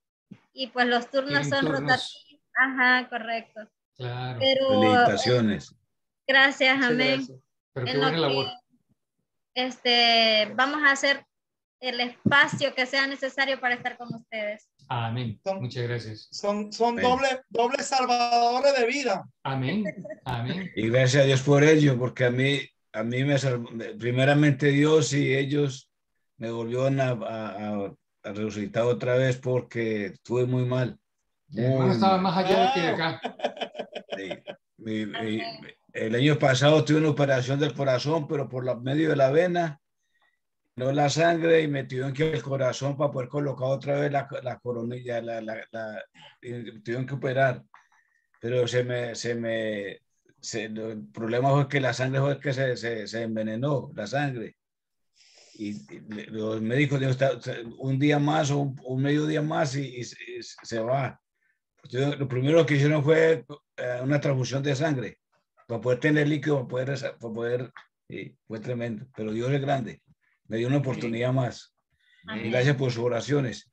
y pues los turnos son rotativos. Ajá, correcto. Claro. Pero, felicitaciones. Gracias, amén. Gracias. Pero qué buena labor. Vamos a hacer el espacio que sea necesario para estar con ustedes. Amén. Muchas gracias. Son dobles salvadores de vida. Amén. Amén. Y gracias a Dios por ello, porque a mí me salvó, primeramente Dios, y ellos me volvieron a resucitar otra vez porque estuve muy mal. El hermano estaba más allá que acá. Sí. El año pasado tuve una operación del corazón, pero por medio de la vena, no la sangre, y me tuvieron que el corazón para poder colocar otra vez la coronilla, y tuvieron que operar. Pero el problema fue que la sangre fue que se envenenó, la sangre. Y los médicos dijeron, un día más o un mediodía más y se va. Lo primero que hicieron fue una transfusión de sangre para poder tener líquido, para poder fue tremendo. Pero Dios es grande, me dio una oportunidad más. Y gracias por sus oraciones.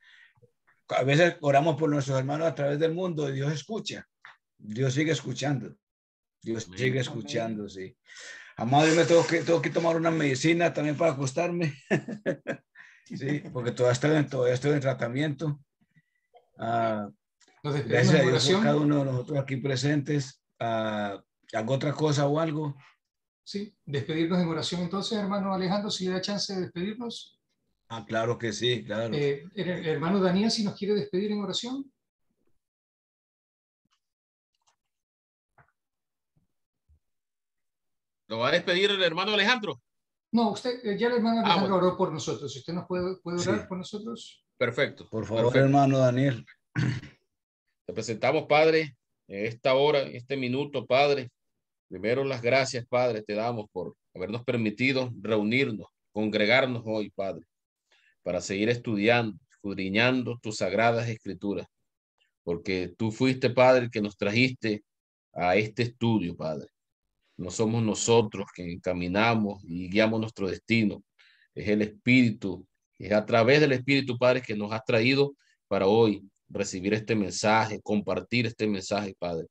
A veces oramos por nuestros hermanos a través del mundo y Dios escucha. Dios sigue escuchando. Dios sigue escuchando, sí. Amado, yo tengo que tomar una medicina también para acostarme. Sí, porque todavía estoy en tratamiento. Gracias a Dios por cada uno de nosotros aquí presentes. ¿Hago otra cosa o algo? Sí, despedirnos en oración entonces, hermano Alejandro, si le da chance de despedirnos. Claro que sí, claro. El hermano Daniel, si nos quiere despedir en oración. ¿Lo va a despedir el hermano Alejandro? No, usted, ya el hermano Alejandro oró por nosotros. Si usted nos puede orar por nosotros. Perfecto. Por favor, perfecto. hermano Daniel. Te presentamos, Padre, en esta hora, en este minuto, Padre. Primero las gracias, Padre, te damos por habernos permitido reunirnos, congregarnos hoy, Padre, para seguir estudiando, escudriñando tus sagradas escrituras. Porque tú fuiste, Padre, el que nos trajiste a este estudio, Padre. No somos nosotros que encaminamos y guiamos nuestro destino. Es el Espíritu, es a través del Espíritu, Padre, que nos has traído para hoy recibir este mensaje, compartir este mensaje, Padre.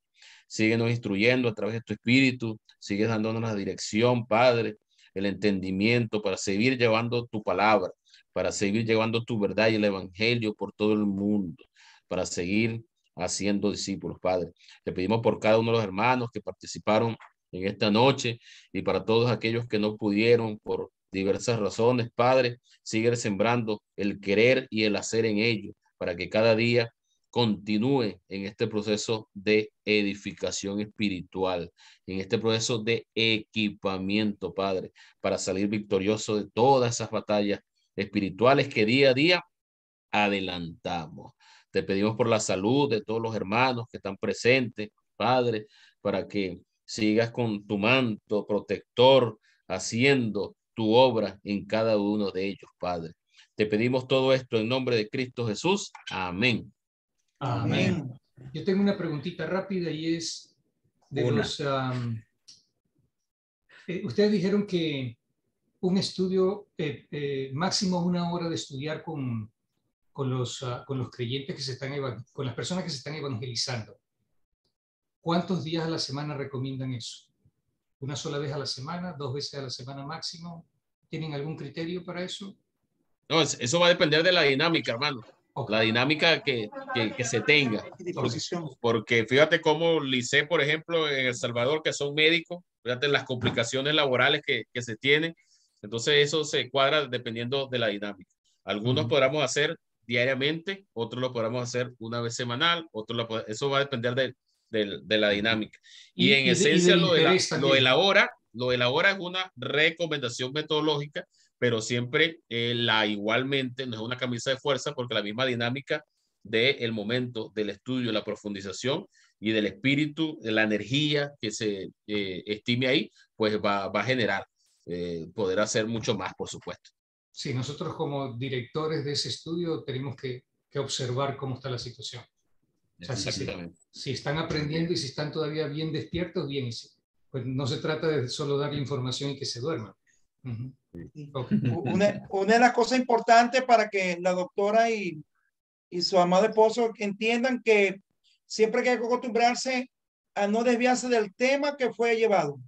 Síguenos instruyendo a través de tu Espíritu, sigues dándonos la dirección, Padre, el entendimiento para seguir llevando tu palabra, para seguir llevando tu verdad y el Evangelio por todo el mundo, para seguir haciendo discípulos, Padre. Te pedimos por cada uno de los hermanos que participaron en esta noche y para todos aquellos que no pudieron por diversas razones, Padre, sigue sembrando el querer y el hacer en ellos para que cada día continúe en este proceso de edificación espiritual, en este proceso de equipamiento, Padre, para salir victorioso de todas esas batallas espirituales que día a día adelantamos. Te pedimos por la salud de todos los hermanos que están presentes, Padre, para que sigas con tu manto protector haciendo tu obra en cada uno de ellos, Padre. Te pedimos todo esto en nombre de Cristo Jesús. Amén. Amén. Yo tengo una preguntita rápida y es de los... ustedes dijeron que un estudio, máximo 1 hora de estudiar con los creyentes que se están, con las personas que se están evangelizando. ¿Cuántos días a la semana recomiendan eso? ¿Una sola vez a la semana? ¿2 veces a la semana máximo? ¿Tienen algún criterio para eso? No, eso va a depender de la dinámica, hermano. Okay. La dinámica que se tenga. Porque fíjate cómo Lice, por ejemplo, en El Salvador, que son médicos, fíjate las complicaciones laborales que se tienen. Entonces eso se cuadra dependiendo de la dinámica. Algunos podremos hacer diariamente, otros lo podremos hacer una vez semanal, eso va a depender de la dinámica. Y en esencia lo de la hora es una recomendación metodológica, pero siempre igualmente no es una camisa de fuerza, porque la misma dinámica del momento del estudio, la profundización y del espíritu, de la energía que se estime ahí, pues va a generar poder hacer mucho más, por supuesto. Sí, nosotros como directores de ese estudio tenemos que observar cómo está la situación. O sea, si están aprendiendo y si están todavía bien despiertos, bien. Pues no se trata de solo darle información y que se duerman. Okay. Una de las cosas importantes para que la doctora y su amado esposo entiendan que siempre hay que acostumbrarse a no desviarse del tema que fue llevado.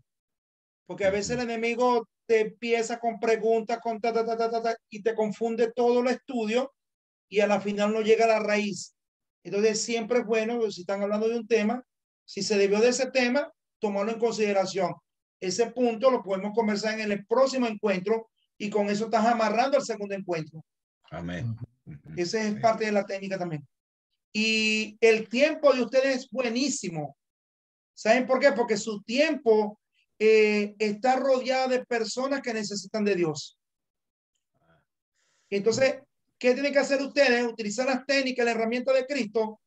Porque a veces el enemigo te empieza con preguntas, con y te confunde todo el estudio y a la final no llega a la raíz. Entonces siempre es bueno, si están hablando de un tema, si se debió de ese tema, tomarlo en consideración. Ese punto lo podemos conversar en el próximo encuentro y con eso estás amarrando el segundo encuentro. Amén. Esa es parte de la técnica también. Y el tiempo de ustedes es buenísimo. ¿Saben por qué? Porque su tiempo está rodeado de personas que necesitan de Dios. Entonces, ¿qué tienen que hacer ustedes? Utilizar las técnicas, la herramienta de Cristo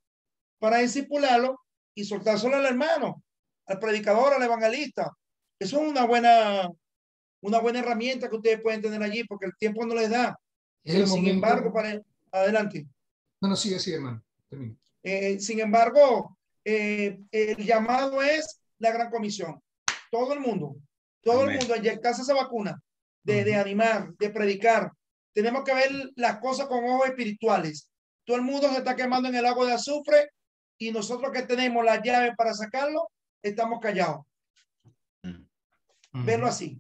para discipularlo y soltárselo al hermano, al predicador, al evangelista. Eso es una buena herramienta que ustedes pueden tener allí porque el tiempo no les da. Pero sin embargo, adelante. No, sigue, hermano. Sin embargo, el llamado es la gran comisión. Todo el mundo a inyectarse esa vacuna de animar, de predicar. Tenemos que ver las cosas con ojos espirituales. Todo el mundo se está quemando en el agua de azufre y nosotros que tenemos las llaves para sacarlo, estamos callados. Verlo así.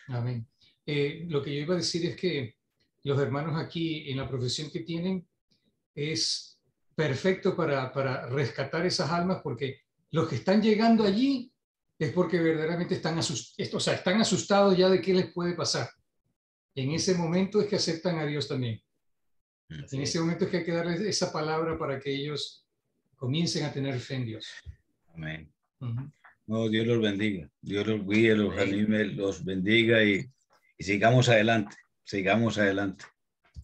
Amén. Lo que yo iba a decir es que los hermanos aquí en la profesión que tienen es perfecto para rescatar esas almas, porque los que están llegando allí es porque verdaderamente están asustados ya de qué les puede pasar. En ese momento es que aceptan a Dios también. En ese momento es que hay que darles esa palabra para que ellos comiencen a tener fe en Dios. Amén. No, Dios los bendiga. Dios los guíe, los anime, los bendiga y sigamos adelante. Sigamos adelante.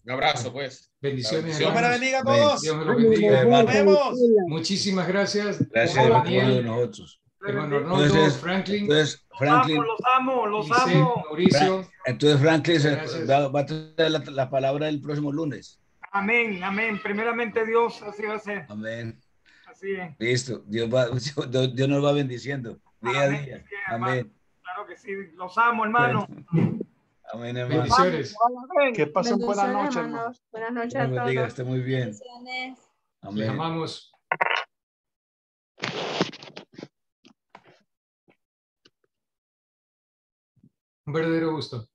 Un abrazo, pues. Bendiciones. Dios me la bendiga a todos. Dios me los bendiga. Nos vemos. Muchísimas gracias. Gracias a todos nosotros. Hermano Arnoldo, Franklin. Entonces, Franklin. Los amo. Mauricio. Entonces, Franklin va a traer la palabra el próximo lunes. Amén, amén. Primeramente Dios, así va a ser. Amén. Así es. Listo. Dios nos va bendiciendo día a día. Sí, amén. Claro que sí. Los amo, hermano. Amén, hermano. Bendiciones. Que pasen buenas noches, hermanos. Buenas noches a todos. Bendiga, esté muy bien. Amén. Les amamos. Un verdadero gusto.